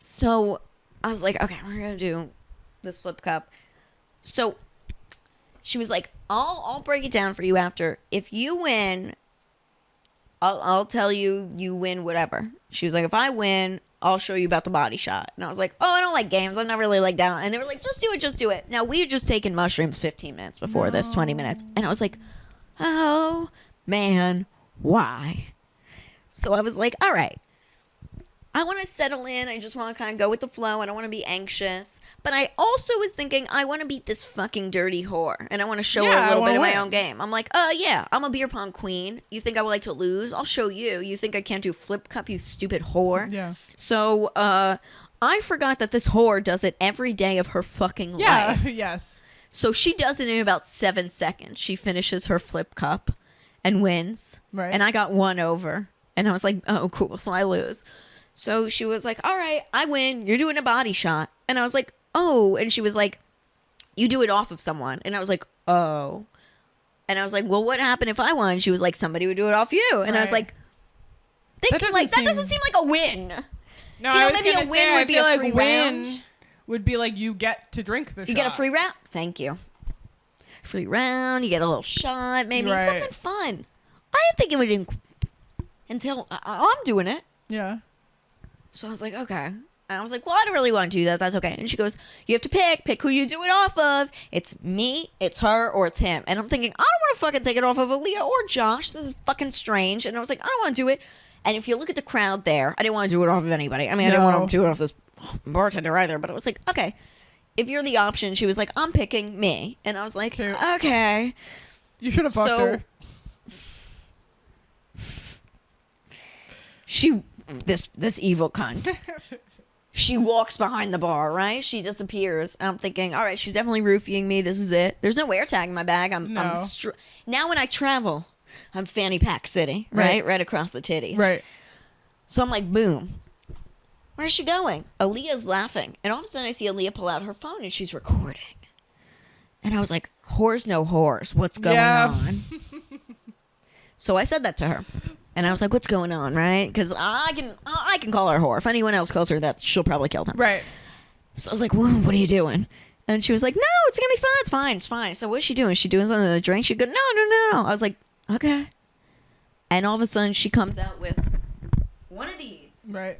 So I was like, okay, we're gonna do this flip cup. So she was like, I'll break it down for you after. If you win, I'll tell you win whatever. She was like, if I win, I'll show you about the body shot. And I was like, oh, I don't like games. I'm not really like down. And they were like, just do it. Now, we had just taken mushrooms 15 minutes before this, 20 minutes. And I was like, oh, man, why? So I was like, all right. I want to settle in. I just want to kind of go with the flow. I don't want to be anxious. But I also was thinking, I want to beat this fucking dirty whore. And I want to show her a little bit of my own game. I'm like, yeah, I'm a beer pong queen. You think I would like to lose? I'll show you. You think I can't do flip cup, you stupid whore? Yeah. So I forgot that this whore does it every day of her fucking life. Yes. So she does it in about 7 seconds. She finishes her flip cup and wins. Right. And I got 1 over. And I was like, oh, cool. So I lose. So she was like, all right, I win. You're doing a body shot. And I was like, oh. And she was like, you do it off of someone. And I was like, oh. And I was like, well, what happened if I won? She was like, somebody would do it off you. And I was like, thinking like, that doesn't seem like a win. No, you know, I was maybe gonna a say, win would be a free win round. would be like you get to drink the shot. You get a free round. Thank you. Free round. You get a little shot. Maybe something fun. I didn't think it would until I'm doing it. Yeah. So I was like, okay. And I was like, well, I don't really want to do that. That's okay. And she goes, you have to pick who you do it off of. It's me, it's her, or it's him. And I'm thinking, I don't want to fucking take it off of Aaliyah or Josh. This is fucking strange. And I was like, I don't want to do it. And if you look at the crowd there, I didn't want to do it off of anybody. I mean, I didn't want to do it off this bartender either. But it was like, okay, if you're the option, she was like, I'm picking me. And I was like, Cute. okay. You should have fucked her. This evil cunt. She walks behind the bar, right? She disappears. I'm thinking, all right, she's definitely roofing me. This is it. There's no air tag in my bag. Now when I travel, I'm fanny pack city, right? Right across the titties. Right. So I'm like, boom. Where's she going? Aaliyah's laughing. And all of a sudden I see Aaliyah pull out her phone and she's recording. And I was like, whores no whores. What's going on? So I said that to her. And I was like, what's going on, right? Because I can call her a whore. If anyone else calls her that, she'll probably kill them. Right. So I was like, whoa, what are you doing? And she was like, no, it's going to be fun. It's fine. It's fine. So what's she doing? Is she doing something to drink? She'd go, no. I was like, okay. And all of a sudden, she comes out with one of these. Right.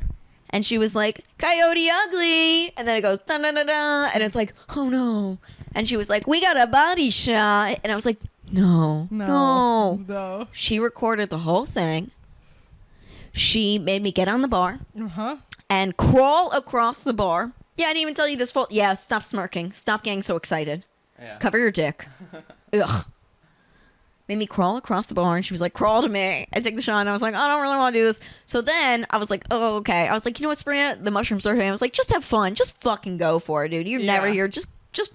And she was like, Coyote Ugly. And then it goes, da da da da. And it's like, oh no. And she was like, we got a body shot. And I was like, no. She recorded the whole thing. She made me get on the bar and crawl across the bar Yeah, I didn't even tell you this full. Yeah, stop smirking. Stop getting so excited. Yeah. Cover your dick. Ugh. Made me crawl across the bar, and she was like, crawl to me. I take the shot, and I was like, I don't really want to do this. So then I was like, oh, okay. I was like, you know what, Sabrina? The mushrooms are here. I was like, just have fun. Just fucking go for it, dude. You're never here. Just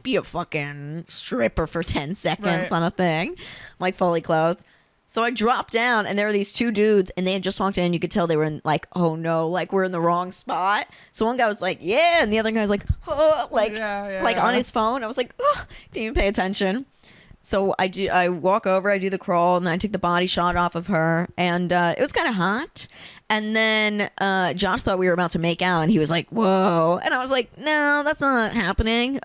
be a fucking stripper for 10 seconds on a thing. I'm like fully clothed. So I dropped down, and there were these two dudes, and they had just walked in. You could tell they were in, like, oh no, like we're in the wrong spot. So one guy was like, yeah, and the other guy was like, oh, like on his phone. I was like, oh, didn't even pay attention. So I walk over, I do the crawl, and then I take the body shot off of her, and it was kind of hot. And then Josh thought we were about to make out, and he was like, whoa. And I was like, no, that's not happening.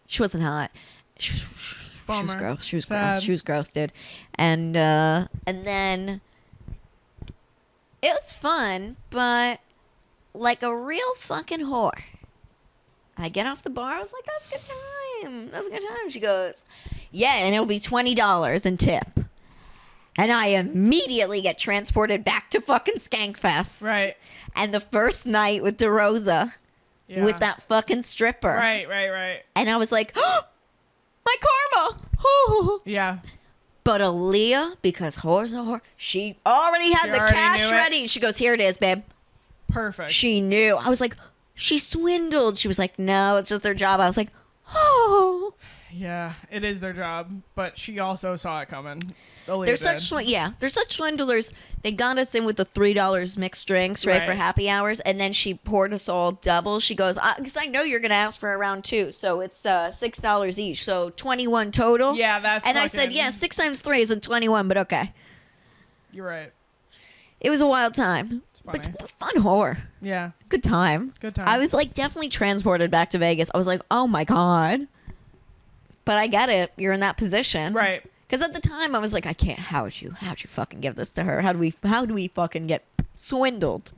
She wasn't hot. She was gross. She was gross. She was gross, dude. And then it was fun, but like a real fucking whore. I get off the bar. I was like, that's a good time. That's a good time. She goes, yeah, and it'll be $20 in tip. And I immediately get transported back to fucking Skankfest. Right. And the first night with DeRosa with that fucking stripper. Right. And I was like, oh, my karma. Yeah. But Aaliyah, because whore's a whore, she already had the cash ready. She goes, here it is, babe. Perfect. She knew. I was like, she swindled. She was like, no, it's just their job. I was like, oh. Yeah, it is their job, but she also saw it coming. They're such swindlers. They got us in with the $3 mixed drinks, right, for happy hours, and then she poured us all double. She goes, because I know you're gonna ask for a round two, so it's $6 each, so 21 total. Yeah, that's. And I said, yeah, 6 times 3 isn't 21, but okay. You're right. It was a wild time. It's funny. But fun whore. Yeah. Good time. Good time. I was like definitely transported back to Vegas. I was like, oh my God. But I get it. You're in that position. Right. Because at the time I was like, I can't. How'd you fucking give this to her? How do we fucking get swindled?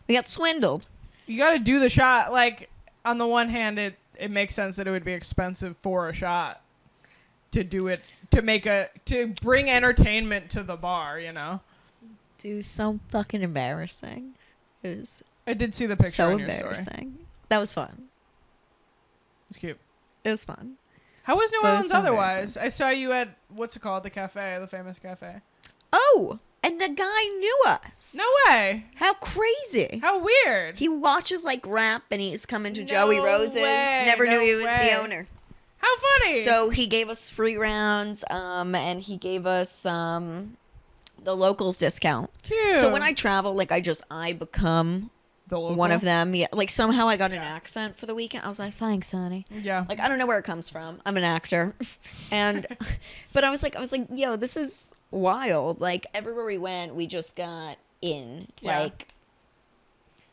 We got swindled. You got to do the shot. Like, on the one hand, it makes sense that it would be expensive for a shot to do it, to bring entertainment to the bar, you know? Dude, so fucking embarrassing. It was I did see the picture so on your embarrassing. story. That was fun. It's cute. It was fun. How was New But it was Orleans so otherwise? I saw you at, what's it called? The cafe, the famous cafe. Oh, and the guy knew us. No way. How crazy. How weird. He watches like rap and he's coming to No Joey Rose's. way, Never knew no he was way. the owner. How funny. So he gave us free rounds, and he gave us the locals discount. Cute. So when I travel, like I become the local? one of them. Yeah, like somehow I got an accent for the weekend. I was like, thanks, honey. Yeah. Like I don't know where it comes from. I'm an actor, and but I was like, yo, this is wild. Like everywhere we went, we just got in. Yeah. Like,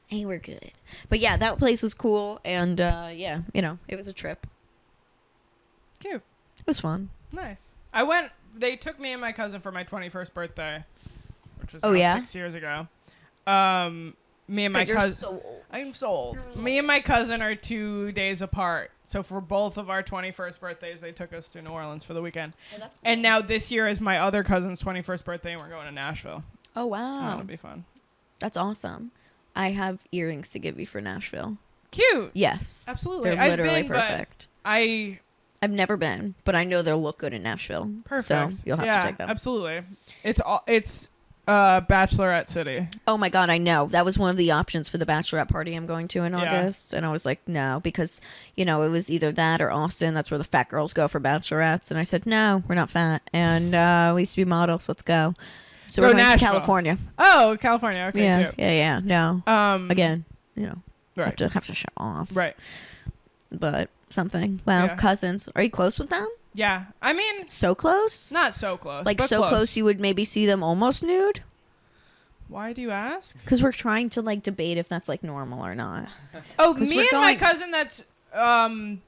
hey, we're good. But yeah, that place was cool, and yeah, you know, it was a trip. Cute. It was fun. Nice. They took me and my cousin for my 21st birthday, which was Oh, now yeah? 6 years ago. Me and my You're cousin. so old. I'm so old. Me and my cousin are 2 days apart. So for both of our 21st birthdays, they took us to New Orleans for the weekend. Oh, that's cool. And now this year is my other cousin's 21st birthday, and we're going to Nashville. Oh wow, That'll be fun. that's awesome. I have earrings to give you for Nashville. Cute. Yes, Absolutely. They're I've literally been, but perfect. I've never been, but I know they'll look good in Nashville. perfect. So you'll have to take them. Absolutely. It's Bachelorette City. Oh my God, I know. That was one of the options for the bachelorette party I'm going to in Yeah. August. And I was like, no, because, you know, it was either that or Austin. That's where the fat girls go for bachelorettes. And I said, no, we're not fat. And we used to be models. Let's go. So we're going Nashville. to California. Oh, California. Okay. Yeah, Cute. yeah. No. Again, you know, Right. have to show off. Right. But something. Wow, Yeah. cousins. Are you close with them? Yeah. I mean, So close? not so close. Like but so close you would maybe see them almost nude? Why do you ask? Because we're trying to like debate if that's like normal or not. Oh, 'Cause me we're and my going- cousin that's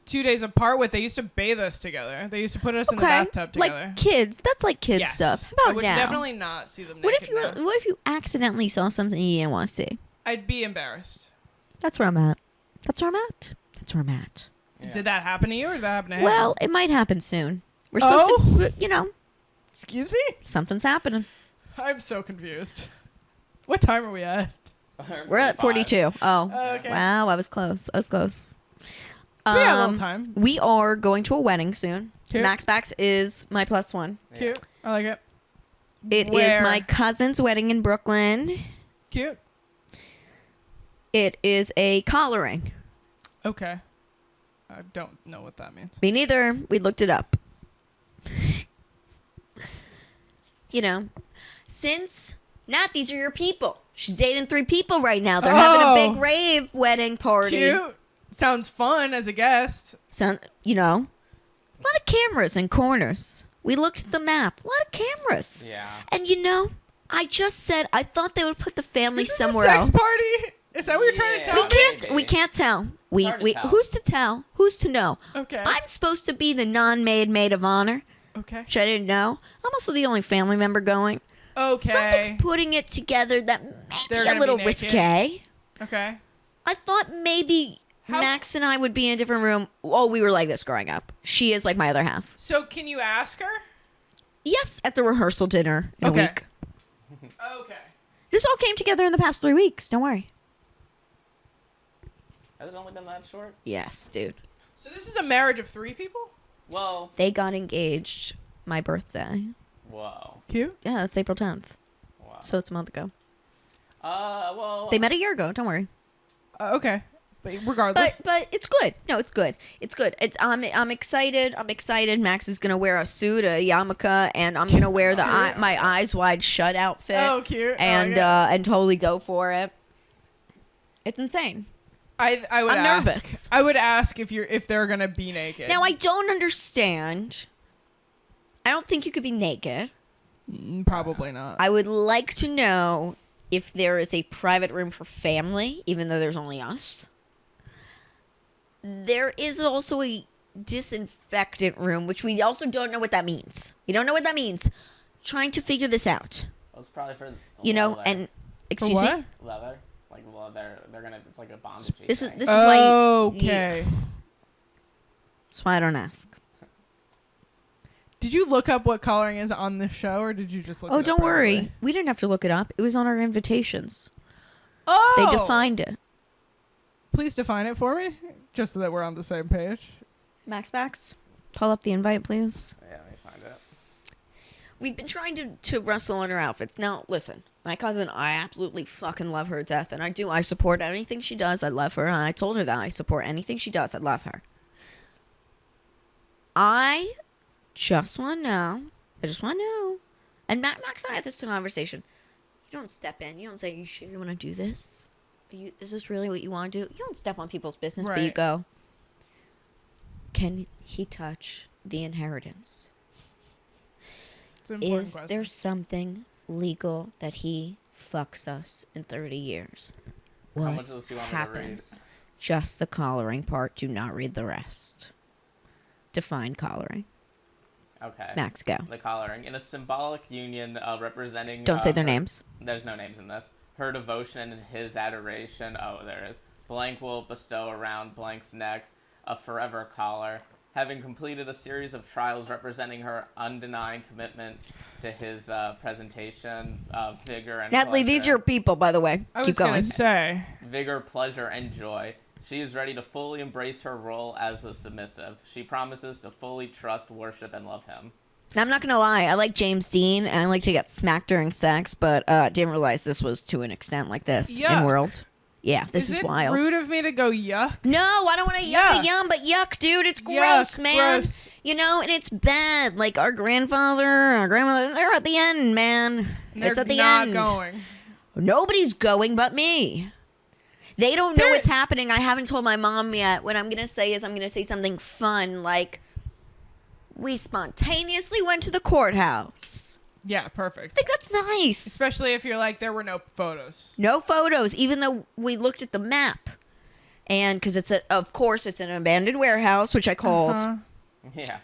2 days apart with, they used to bathe us together. They used to put us in the bathtub together. Like kids. That's like kids Yes. stuff. How I about would now? definitely not see them What naked if you now. what if you accidentally saw something you didn't want to see? I'd be embarrassed. That's where I'm at. That's where I'm at. That's where I'm at. Yeah. Did that happen to you or did that happen to him? Well, it might happen soon. We're supposed to, you know, Excuse me? something's happening. I'm so confused. What time are we at? We're at 42. Oh. Okay. Wow, I was close. We have a little time. We are going to a wedding soon. Cute. Max Bax is my +1. Cute. I like it. It is Where? my cousin's wedding in Brooklyn. Cute. It is a collaring. Okay. I don't know what that means. Me neither. We looked it up. You know, since Nat, these are your people. She's dating 3 people right now. They're having a big rave wedding party. Cute. Sounds fun as a guest. So, you know, a lot of cameras in corners. We looked at the map. A lot of cameras. Yeah. And you know, I just said I thought they would put the family Is this somewhere a sex else. party? Is that what you're trying to Yeah. tell We me? can't. Maybe. We can't tell. hard to tell. Who's to tell? Who's to know? Okay. I'm supposed to be the non-maid maid of honor, Okay. which I didn't know. I'm also the only family member going. Okay. Something's putting it together that may They're be gonna a little be naked. risque. Okay. I thought maybe How- Max and I would be in a different room. Oh, we were like this growing up. She is like my other half. So can you ask her? Yes, at the rehearsal dinner in Okay. a week. Okay. This all came together in the past 3 weeks. Don't worry. Has it only been that short? Yes, dude. So this is a marriage of 3 people? Well, They got engaged my birthday. whoa. Cute. Yeah, it's April 10th. Wow. So it's a month ago. Well. They met a year ago. Don't worry. Okay. But regardless. But it's good. No, it's good. It's good. I'm excited. I'm excited. Max is gonna wear a suit, a yarmulke, and I'm gonna wear the my eyes wide shut outfit. Oh, cute. And and totally go for it. It's insane. I would I'm ask. nervous. I would ask if they're gonna be naked. Now I don't understand. I don't think you could be naked. Probably not. I would like to know if there is a private room for family, even though there's only us. There is also a disinfectant room, which we also don't know what that means. We don't know what that means. Trying to figure this out. Well, it's probably for. You know, leather. and For excuse what? me. Leather. Like leather. They're gonna. It's like a bondage. This is thing. this is why. Okay. That's why I don't ask. Did you look up what coloring is on the show, or did you just look? Oh, it up don't worry. privately? We didn't have to look it up. It was on our invitations. Oh, They defined it. Please define it for me, just so that we're on the same page. Max Bax, pull up the invite, please. Yeah, let me find it. We've been trying to wrestle on her outfits. Now, listen, my cousin, I absolutely fucking love her to death, and I support anything she does. I love her, and I told her that I support anything she does. I love her. I just want to know. I just want to know. And Max and I had this conversation. You don't step in. You don't say, "You sure you want to do this? Is this really what you want to do?" You don't step on people's business, but you Right. go, "Can he touch the inheritance? It's an important Is question. there something legal that he fucks us in 30 years?" How What much of this do you want me to read? happens? Just the collaring part. Do not read the rest. Define collaring. Okay. Max, go. The collaring in a symbolic union representing. Don't say their her- names. There's no names in this. Her devotion and his adoration. Oh, there is. Blank will bestow around blank's neck a forever collar. Having completed a series of trials representing her undenying commitment to his presentation, vigor and Natalie, these are pleasure. your people, by the way. I Keep was going. gonna say. Vigor, pleasure, and joy. She is ready to fully embrace her role as the submissive. She promises to fully trust, worship, and love him. Now, I'm not gonna lie. I like James Dean, and I like to get smacked during sex, but didn't realize this was to an extent like this in Yuck. world. Yeah, this is it wild. rude of me to go yuck? No, I don't want to yuck a Yuck. yum, but yuck, dude, it's gross, Yuck, man. gross. You know, and it's bad. Like our grandfather, our grandmother, they're at the end, man. They're It's at the not end. going. Nobody's going but me. They don't know There- what's happening. I haven't told my mom yet. What I'm gonna say is I'm gonna say something fun, like we spontaneously went to the courthouse. Yeah, I perfect. think that's nice. Especially if you're like, there were no photos. No photos, even though we looked at the map. And because of course, it's an abandoned warehouse, which I called. Uh-huh. Yeah.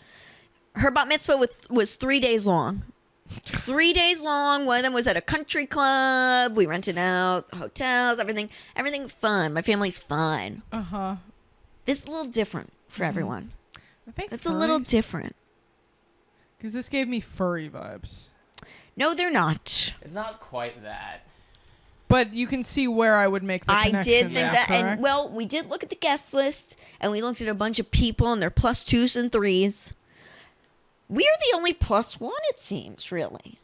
Her bat mitzvah was 3 days long. 3 days long. One of them was at a country club. We rented out hotels, everything fun. My family's fun. Uh-huh. This is a little different for everyone. I think It's a little different. because this gave me furry vibes. No, they're not. It's not quite that. But you can see where I would make the I connection. did think there, that, correct? and well, we did look at the guest list, and we looked at a bunch of people and their +2s and 3s. We're the only +1, it seems, really.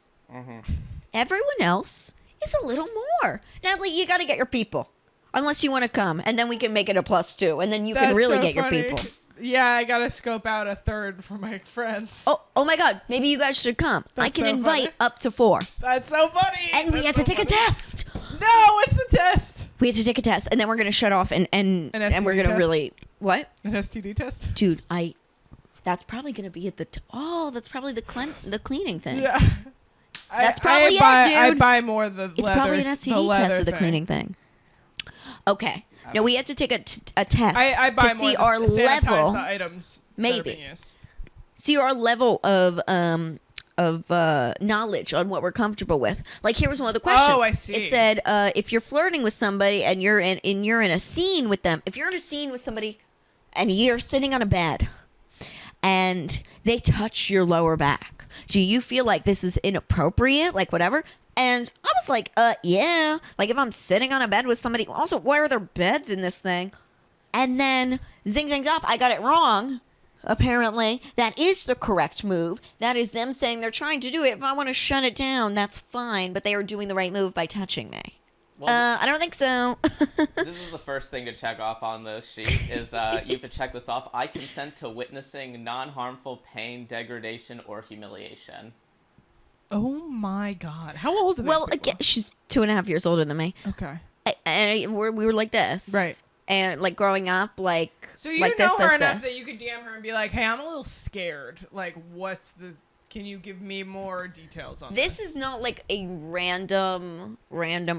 Everyone else is a little more. Natalie, you got to get your people, unless you want to come, and then we can make it a +2, and then you can That's really so get your funny. people. Yeah, I gotta scope out a third for my friends. Oh my God, maybe you guys should come. I That's can so invite funny. up to 4. That's so funny. And we That's have to so take a funny. test. No, what's the test? We have to take a test, and then we're gonna shut off, and An we're STD gonna test? really what, An STD test? dude? That's probably gonna be at the. That's probably the cleaning thing. Yeah. That's probably it, I dude. buy more the It's leather, probably an the STD leather test of the thing. cleaning thing. Okay. No, we had to take a test I buy to more see to our sanitize level. the items that are Maybe. being used. See our level of knowledge on what we're comfortable with. Like, here was one of the questions. Oh, I see. It said, if you're flirting with somebody and you're in a scene with them, if you're in a scene with somebody and you're sitting on a bed and they touch your lower back, do you feel like this is inappropriate? Like, whatever? And I was like, yeah. Like, if I'm sitting on a bed with somebody, also, why are there beds in this thing? And then, zing, zing, zop, I got it wrong. Apparently, that is the correct move. That is them saying they're trying to do it. If I want to shut it down, that's fine. But they are doing the right move by touching me. Well, I don't think so. this is the first thing to check off on this sheet. Is you have to check this off. I consent to witnessing non-harmful pain, degradation, or humiliation. Oh my God! How old are these Well, people? again, she's 2.5 years older than me. Okay. We were like this. Right. And like growing up, like So you like know this, her this, enough this. that you could DM her and be like, "Hey, I'm a little scared. Like, what's the? Can you give me more details on this?" This is not like a random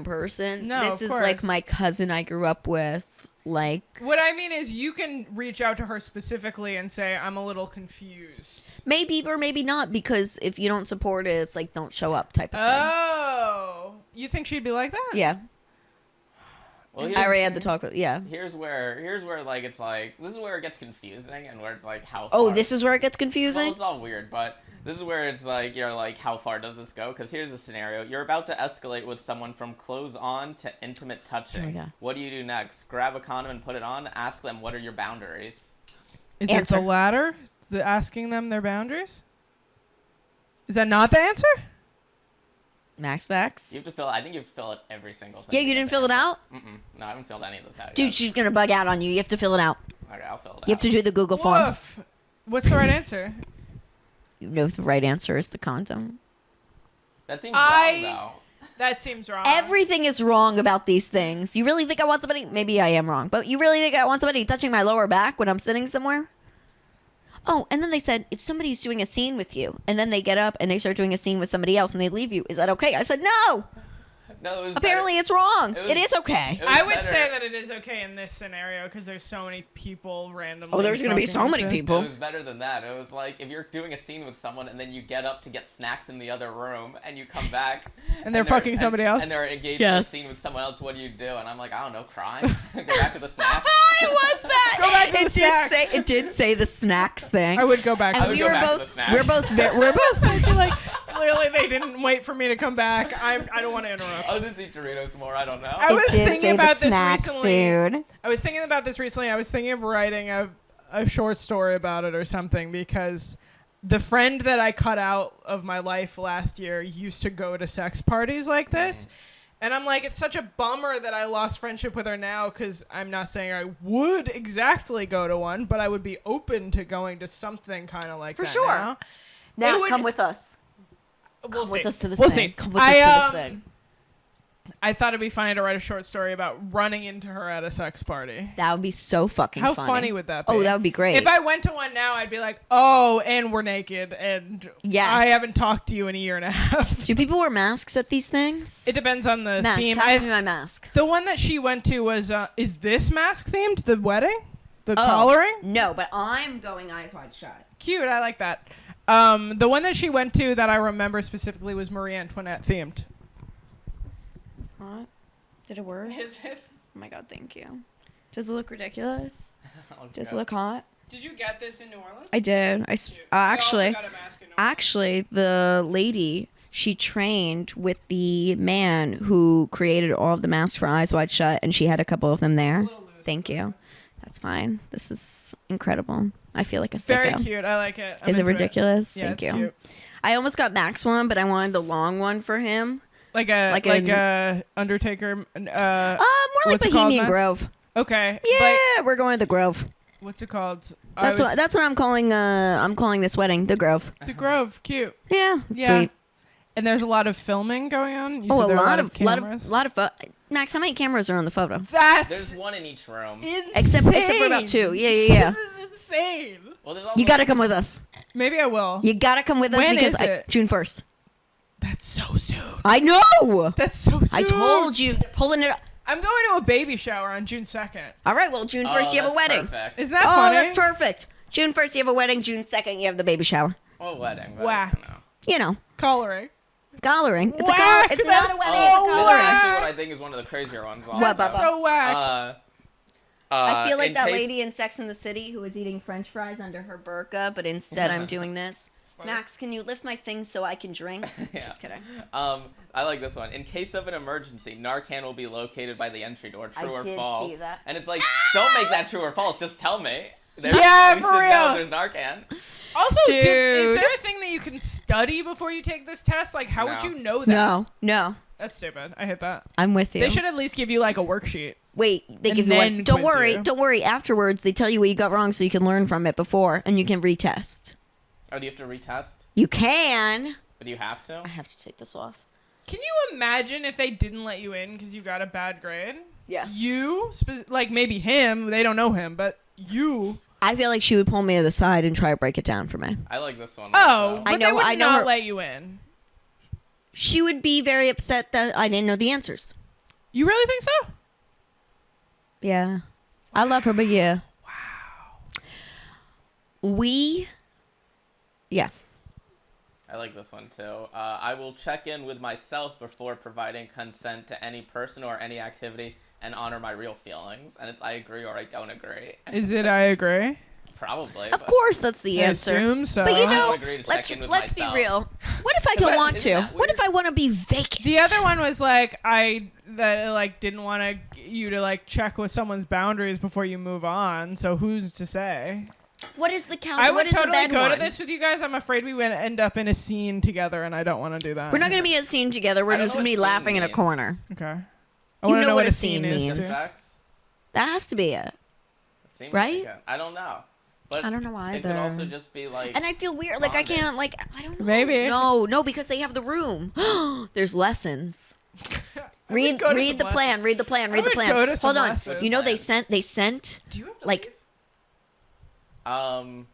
person. No, this of is like course. my cousin I grew up with. Like, What I mean is, you can reach out to her specifically and say, "I'm a little confused." maybe or maybe not, because if you don't support it, it's like don't show up type of thing. Oh, you think she'd be like that? Yeah, Well, I already had the talk with. Yeah. Here's where like it's like this is where it gets confusing and where it's like how. Oh, far- this is where it gets Well, confusing. it's all weird, but this is where it's like you're like, how far does this go? Because here's a scenario: you're about to escalate with someone from clothes on to intimate touching. Oh my God. What do you do next? Grab a condom and put it on. Ask them what are your boundaries. Is Answer. it the latter? The asking them their boundaries? Is that not the answer? Max. You have to fill. I think you have to fill out every single thing. Yeah, to you get didn't the fill it answer. out, No, I haven't filled any of this out. dude. yet. She's gonna bug out on you. You have to fill it out. Okay, I'll fill it out. You have to do the Google form. Woof. What's the right answer? You know the right answer is the condom. That seems I- wrong, though. That seems wrong. Everything is wrong about these things. You really think I want somebody? Maybe I am wrong, but you really think I want somebody touching my lower back when I'm sitting somewhere? Oh, and then they said, if somebody's doing a scene with you, and then they get up and they start doing a scene with somebody else and they leave you, is that okay? I said, no. No, it was Apparently it's wrong. It was- It is okay. it was I would better. say that it is okay in this scenario because there's so many people randomly. Oh, there's going to be so fucking many with it. people. It was better than that. It was like if you're doing a scene with someone and then you get up to get snacks in the other room and you come back And they're fucking somebody else? and they're engaged Yes. in a scene with someone else. What do you do? And I'm like, I don't know, cry. Go back to the snacks. It was that. Go back to it the snacks. It did say the snacks thing. I would go back. And to would we go were back to the both snacks. we're both we're both I feel like clearly they didn't wait for me to come back. I don't want to interrupt. I'll just eat Doritos more. I don't know. I was thinking about this recently. dude. I was thinking about this recently. I was thinking of writing a short story about it or something because the friend that I cut out of my life last year used to go to sex parties like this. And I'm like, it's such a bummer that I lost friendship with her now because I'm not saying I would exactly go to one, but I would be open to going to something kind of like For that sure. now. Now It would- come with us. We'll Come with see. us to this We'll thing. see. Come with us to this thing. I thought it'd be funny to write a short story about running into her at a sex party. That would be so fucking How funny. funny would that be? Oh, that would be great. If I went to one now, I'd be like, oh, and we're naked, and Yes. I haven't talked to you in a year and a half. Do people wear masks at these things? It depends on the Mask. theme. Pass me my mask. The one that she went to was, is this mask themed? The wedding? The Oh. collaring? No, but I'm going eyes wide shut. Cute, I like that. The one that she went to that I remember specifically was Marie Antoinette themed. It's not. Did it work? Is it? Oh my god, thank you. Does it look ridiculous? Let's Does it go. look hot? Did you get this in New Orleans? I did. Cute. I also Actually, got a mask in New Orleans. actually, the lady she trained with the man who created all of the masks for Eyes Wide Shut, and she had a couple of them there. Thank you. That's fine. This is incredible. I feel like a sicko. Very cute. I like it. I'm Is it into ridiculous? Yeah, Thank it's you. cute. I almost got Max one, but I wanted the long one for him. Like a Undertaker. More like what's it called, Bohemian Max? Grove. Okay. Yeah, we're going to the Grove. But what's it called? That's what I'm calling. I'm calling this wedding the Grove. The Grove. Cute. Yeah, Yeah. sweet. And there's a lot of filming going on. You Oh, said a there are lot of cameras. Max, how many cameras are on the photo? That's There's one in each room. insane. Except for about 2. Yeah. This is insane. Well, there's also You got to come with us. Maybe I will. You got to come with us When because is it? June 1st. That's so soon. I know. That's so soon. I told you. They're pulling it up. I'm going to a baby shower on June 2nd. All right. Well, June 1st, you have a that's wedding. Perfect. Isn't that Oh, funny? that's perfect. June 1st, you have a wedding. June 2nd, you have the baby shower. Well, wedding. But, Whack. You know. You know, Collaring. collaring. It's Whack, it's not a that's wedding. so It's a This is collaring. whack. actually what I think is one of the crazier ones. What, That's Bubba? so whack. I feel like in that case- lady in Sex and the City who was eating French fries under her burqa, but instead I'm doing this. funny. Max, can you lift my thing so I can drink? Yeah. Just kidding. I like this one. In case of an emergency, Narcan will be located by the entry door. True or did false? see that. And it's like, don't make that true or false. Just tell me. Yeah, we for should know real. if there's Narcan. Also, is Dude. there a thing that you can study before you take this test? Like, how would No. you know that? No. That's stupid. I hate that. I'm with you. They should at least give you like a worksheet. Wait, they and give you then one. Don't quiz worry. you. Don't worry. Afterwards, they tell you what you got wrong so you can learn from it before and you can retest. Oh, do you have to retest? You can. But do you have to? I have to take this off. Can you imagine if they didn't let you in because you got a bad grade? Yes. You, like maybe him, they don't know him, but you. I feel like she would pull me to the side and try to break it down for me. I like this one. Oh, also. but I they know- would I know not her- let you in. She would be very upset that I didn't know the answers. You really think so? Yeah. I love her, but yeah. Wow. Yeah. I like this one too. I will check in with myself before providing consent to any person or any activity and honor my real feelings. And it's I agree or I don't agree. Is it I agree? Probably. Of but- course, that's the I answer. assume so. But you I know, would agree to check let's in with be myself. real. What if I don't But want isn't to? that What if weird? I want to be vacant? The other one was like didn't want you to like check with someone's boundaries before you move on. So who's to say? What is the count? I What would is the totally bed go to one? this with you guys. I'm afraid we would end up in a scene together, and I don't want to do that. We're not going to be at scene together. We're I don't just know going to be what scene laughing in a means. corner. Okay. I You want to know what what a a scene scene is. means. too. Just sex? That has to be it. It seems Right? like it. I don't know. But I don't know it could either. also just be like. And I feel weird. Like, I bondage. can't, like, I don't know. Maybe. No, because they have the room. There's lessons. I Read would go to read some the plan. lessons. Read the plan. Read I the would plan. go to some Hold on. lessons. You know they Plan. sent Do you have to like leave?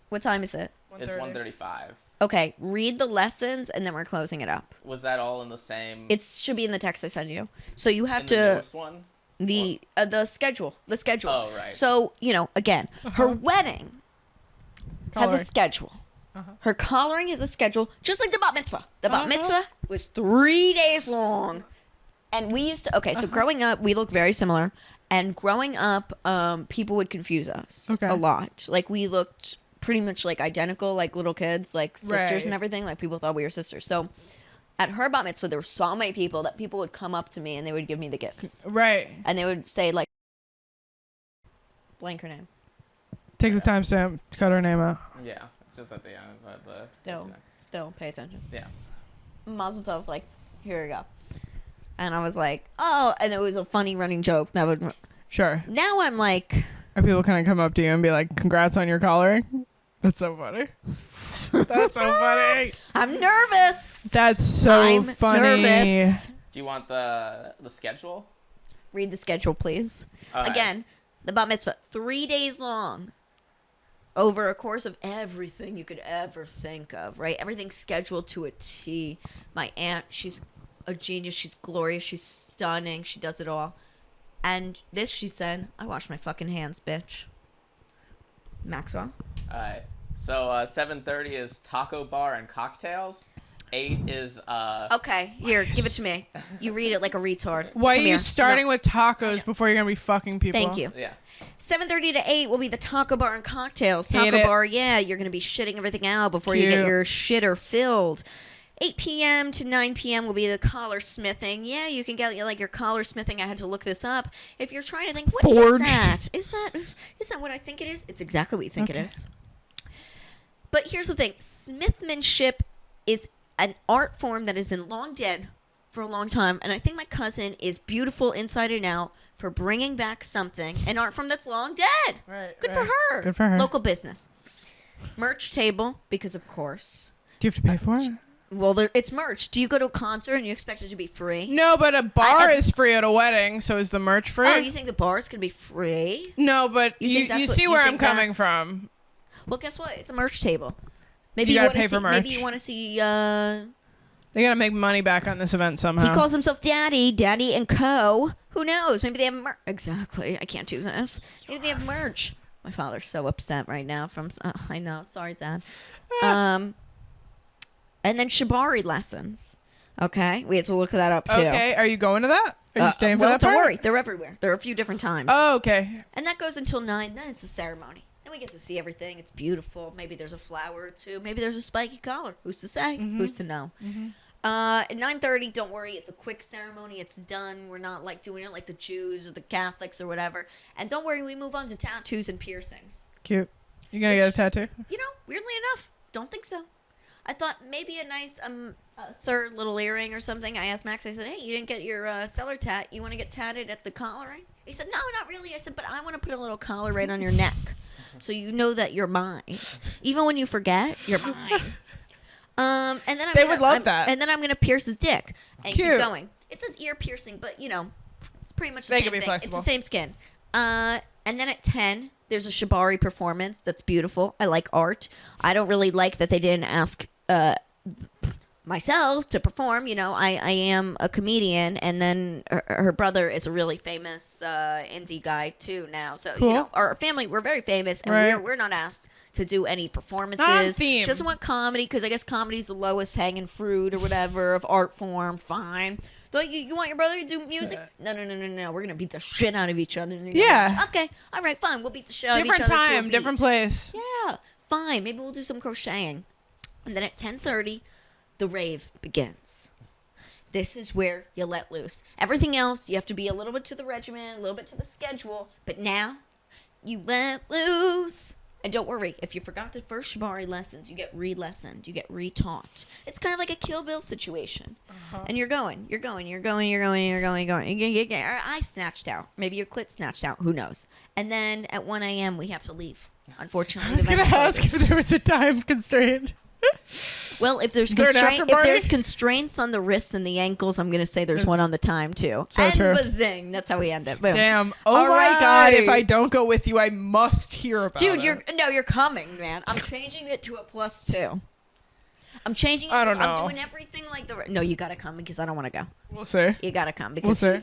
what time is it? It's 1:35. Okay, read the lessons and then we're closing it up. Was that all in the same? It should be in the text I send you. So you have in the to newest one. the schedule. The schedule. Oh, right. So, you know, again, her wedding has a Collaring. schedule. Her collaring has a schedule, just like the bat mitzvah. The bat Uh-huh. mitzvah was 3 days long. And we used to, okay, so growing up, we look very similar. And growing up, people would confuse us Okay. a lot. Like, we looked pretty much like identical, like little kids, like sisters Right. and everything. Like, people thought we were sisters. So at her bat mitzvah, there were so many people that people would come up to me and they would give me the gifts. Right. And they would say, like, blank her name. Take the timestamp. Cut her name out. Yeah, it's just at the end. It's at the. Still, pay attention. Yeah. Mazel tov, like, here we go. And I was like, oh, and it was a funny running joke. That would. Sure. Now I'm like, Are people kind of come up to you and be like, "Congrats on your collaring"? That's so funny. That's so funny. I'm nervous. That's so I'm funny. nervous. Do you want the schedule? Read the schedule, please. All right. Again, the bat mitzvah, 3 days long. Over a course of everything you could ever think of, right? Everything's scheduled to a T. My aunt, she's a genius. She's glorious. She's stunning. She does it all. And this, she said, I wash my fucking hands, bitch. Maxwell? All right. So 7:30 is taco bar and cocktails. 8 is Okay, here, give it to me. You read it like a retard. Why Come are you here. starting No, with tacos before you're gonna be fucking people? Thank you. yeah. 7:30 to 8 will be the taco bar and cocktails. Hate Taco it. bar, yeah, you're going to be shitting everything out before you get Cute. your shitter filled. 8 p.m. to 9 p.m. will be the collar smithing. Yeah, you can get like your collar smithing. I had to look this up. If you're trying to think, what Forged. is that? Is that what I think it is? It's exactly what you think it is. But here's the thing. Smithmanship is an art form that has been long dead for a long time. And I think my cousin is beautiful inside and out for bringing back something, an art form that's long dead. Right. Good for her. Good for her. Local business. Merch table, because of course. Do you have to pay for it? Well, it's merch. Do you go to a concert and you expect it to be free? No, but a bar is free at a wedding, so is the merch free? Oh, you think the bar is going to be free? No, but You you, think that's you what- see you where I'm think coming that's- from. Well, guess what? It's a merch table. Maybe You gotta wanna pay for see, Maybe merch. you want to see. They gotta make money back on this event somehow. He calls himself Daddy and Co. Who knows? Maybe they have merch. Exactly. I can't do this. Maybe they have merch. My father's so upset right now. I know. Sorry, Dad. And then shibari lessons. Okay, we had to look that up too. Okay, are you going to that? Are you staying for well, that don't part? worry. They're everywhere. There are a few different times. Oh, okay. And that goes until 9. Then it's a ceremony. Then we get to see everything. It's beautiful. Maybe there's a flower or two. Maybe there's a spiky collar. Who's to say? Who's to know? At 9:30, don't worry. It's a quick ceremony. It's done. We're not like doing it like the Jews or the Catholics or whatever. And don't worry, we move on to tattoos and piercings. Cute. You gonna get a tattoo? You know, weirdly enough, don't think so. I thought maybe a nice third little earring or something. I asked Max. I said, "Hey, you didn't get your cellar tat. You want to get tatted at the collar ring?" He said, "No, not really." I said, "But I want to put a little collar right on your neck, so you know that you're mine. Even when you forget, you're mine." And then They would love that. And then I'm gonna pierce his dick and Cute. keep going. It says ear piercing, but you know, it's pretty much the They same can be thing. flexible. It's the same skin. And then at 10, there's a shibari performance that's beautiful. I like art. I don't really like that they didn't ask myself to perform. You know, I am a comedian, and then her brother is a really famous indie guy too now. So Cool. you know, our family, we're very famous, and Right. we're not asked to do any performances. Not on theme. She doesn't want comedy because I guess comedy's the lowest hanging fruit or whatever of art form. Fine. Don't you want your brother to do music? No. We're gonna beat the shit out of each other. Yeah. Okay. All right. Fine. We'll beat the shit out of each Different other. to a time, different beat. place. Yeah. Fine. Maybe we'll do some crocheting. And then at 10:30, the rave begins. This is where you let loose. Everything else, you have to be a little bit to the regimen, a little bit to the schedule. But now, you let loose. And don't worry, if you forgot the first shibari lessons, you get re-lessoned, you get re-taught. It's kind of like a Kill Bill situation. And you're going. You get your eye snatched out. Maybe your clit snatched out. Who knows? And then at 1 a.m., we have to leave. Unfortunately, I was the gonna venue ask closes. if there was a time constraint. Well, if there's Is there an after party? constraints on the wrists and the ankles, I'm gonna say there's one on the time too. So and true. bazing. That's how we end it. Boom. Damn. Oh All my god, if right. I don't go with you, I must hear about Dude, it. you're coming, man. I'm changing it to a +2. I'm changing it. I don't I'm know. doing everything like no, you gotta come because I don't want to go. We'll see. You gotta come because We'll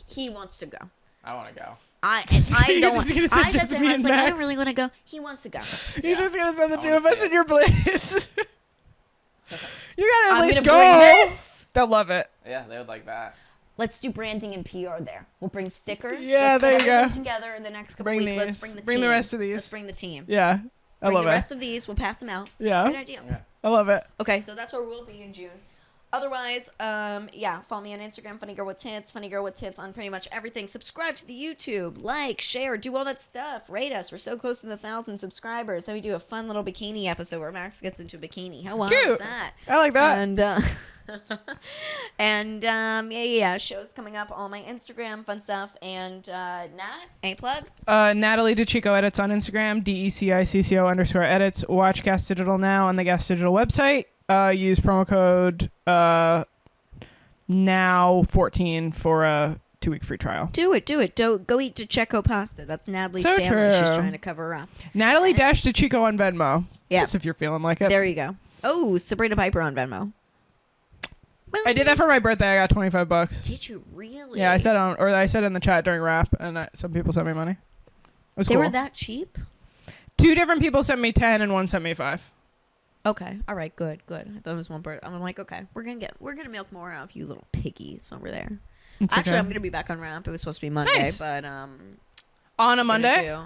he wants to go. I want to go. I You're don't. just Want, gonna say I said just to me him, I was and like, I Max? don't really want to go. He wants to go. You're Yeah. just gonna send the I two wanna of us see in it. your place. You gotta at I'm least gonna go. bring this. They'll love it. Yeah, they would like that. Let's do branding and PR there. We'll bring stickers. Yeah, Let's there put you go. everything together in the next couple Bring weeks. Let's these. bring the Bring team. the rest of these. Let's bring the team. Yeah, I Bring love the it. rest of these. We'll pass them out. Good Yeah, idea. Yeah. I love it. Okay, so that's where we'll be in June. Otherwise, yeah, follow me on Instagram, Funny Girl with Tits, Funny Girl with Tits on pretty much everything. Subscribe to the YouTube, like, share, do all that stuff. Rate us. We're so close to the 1,000 subscribers. Then we do a fun little bikini episode where Max gets into a bikini. How wild is Cute. that? I like that. And yeah, shows coming up on my Instagram, fun stuff. And Nat, any plugs? Natalie DeCicco edits on Instagram, DECICCO_edits. Watch Gas Digital now on the Gas Digital website. Use promo code NOW14 for a 2-week free trial. Do it. Don't go eat DeCicco pasta. That's Natalie's So family. She's true. trying to cover her up. Natalie-DeCicco on Venmo. Yeah. Just if you're feeling like it. There you go. Oh, Sabrina Piper on Venmo. I did that for my birthday. I got $25. Did you really? Yeah, I said in the chat during rap, and some people sent me money. It was They cool. were that cheap? 2 different people sent me 10 and one sent me 5. Okay. All right. Good. I thought it was one bird. I'm like, okay, we're gonna milk more out of you little piggies when we're there. It's Actually, okay. I'm gonna be back on ramp. It was supposed to be Monday, Nice. but On a Monday?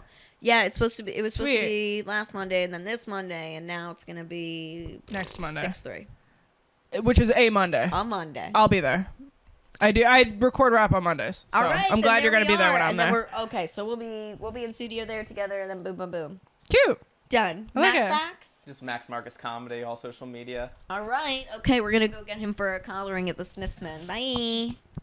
Yeah, it's supposed to be. It was supposed to Sweet. be last Monday and then this Monday, and now it's gonna be Next Monday. 6/3. which is a Monday. On Monday. I'll be there. I record rap on Mondays. So All right. I'm glad you're gonna be there when I'm there. Okay, so we'll be in studio there together, and then boom, boom, boom. Cute. Done. I like Max it. Facts. Just Max Marcus Comedy, all social media. All right. Okay, we're gonna go get him for a collaring at the Smithsman. Bye.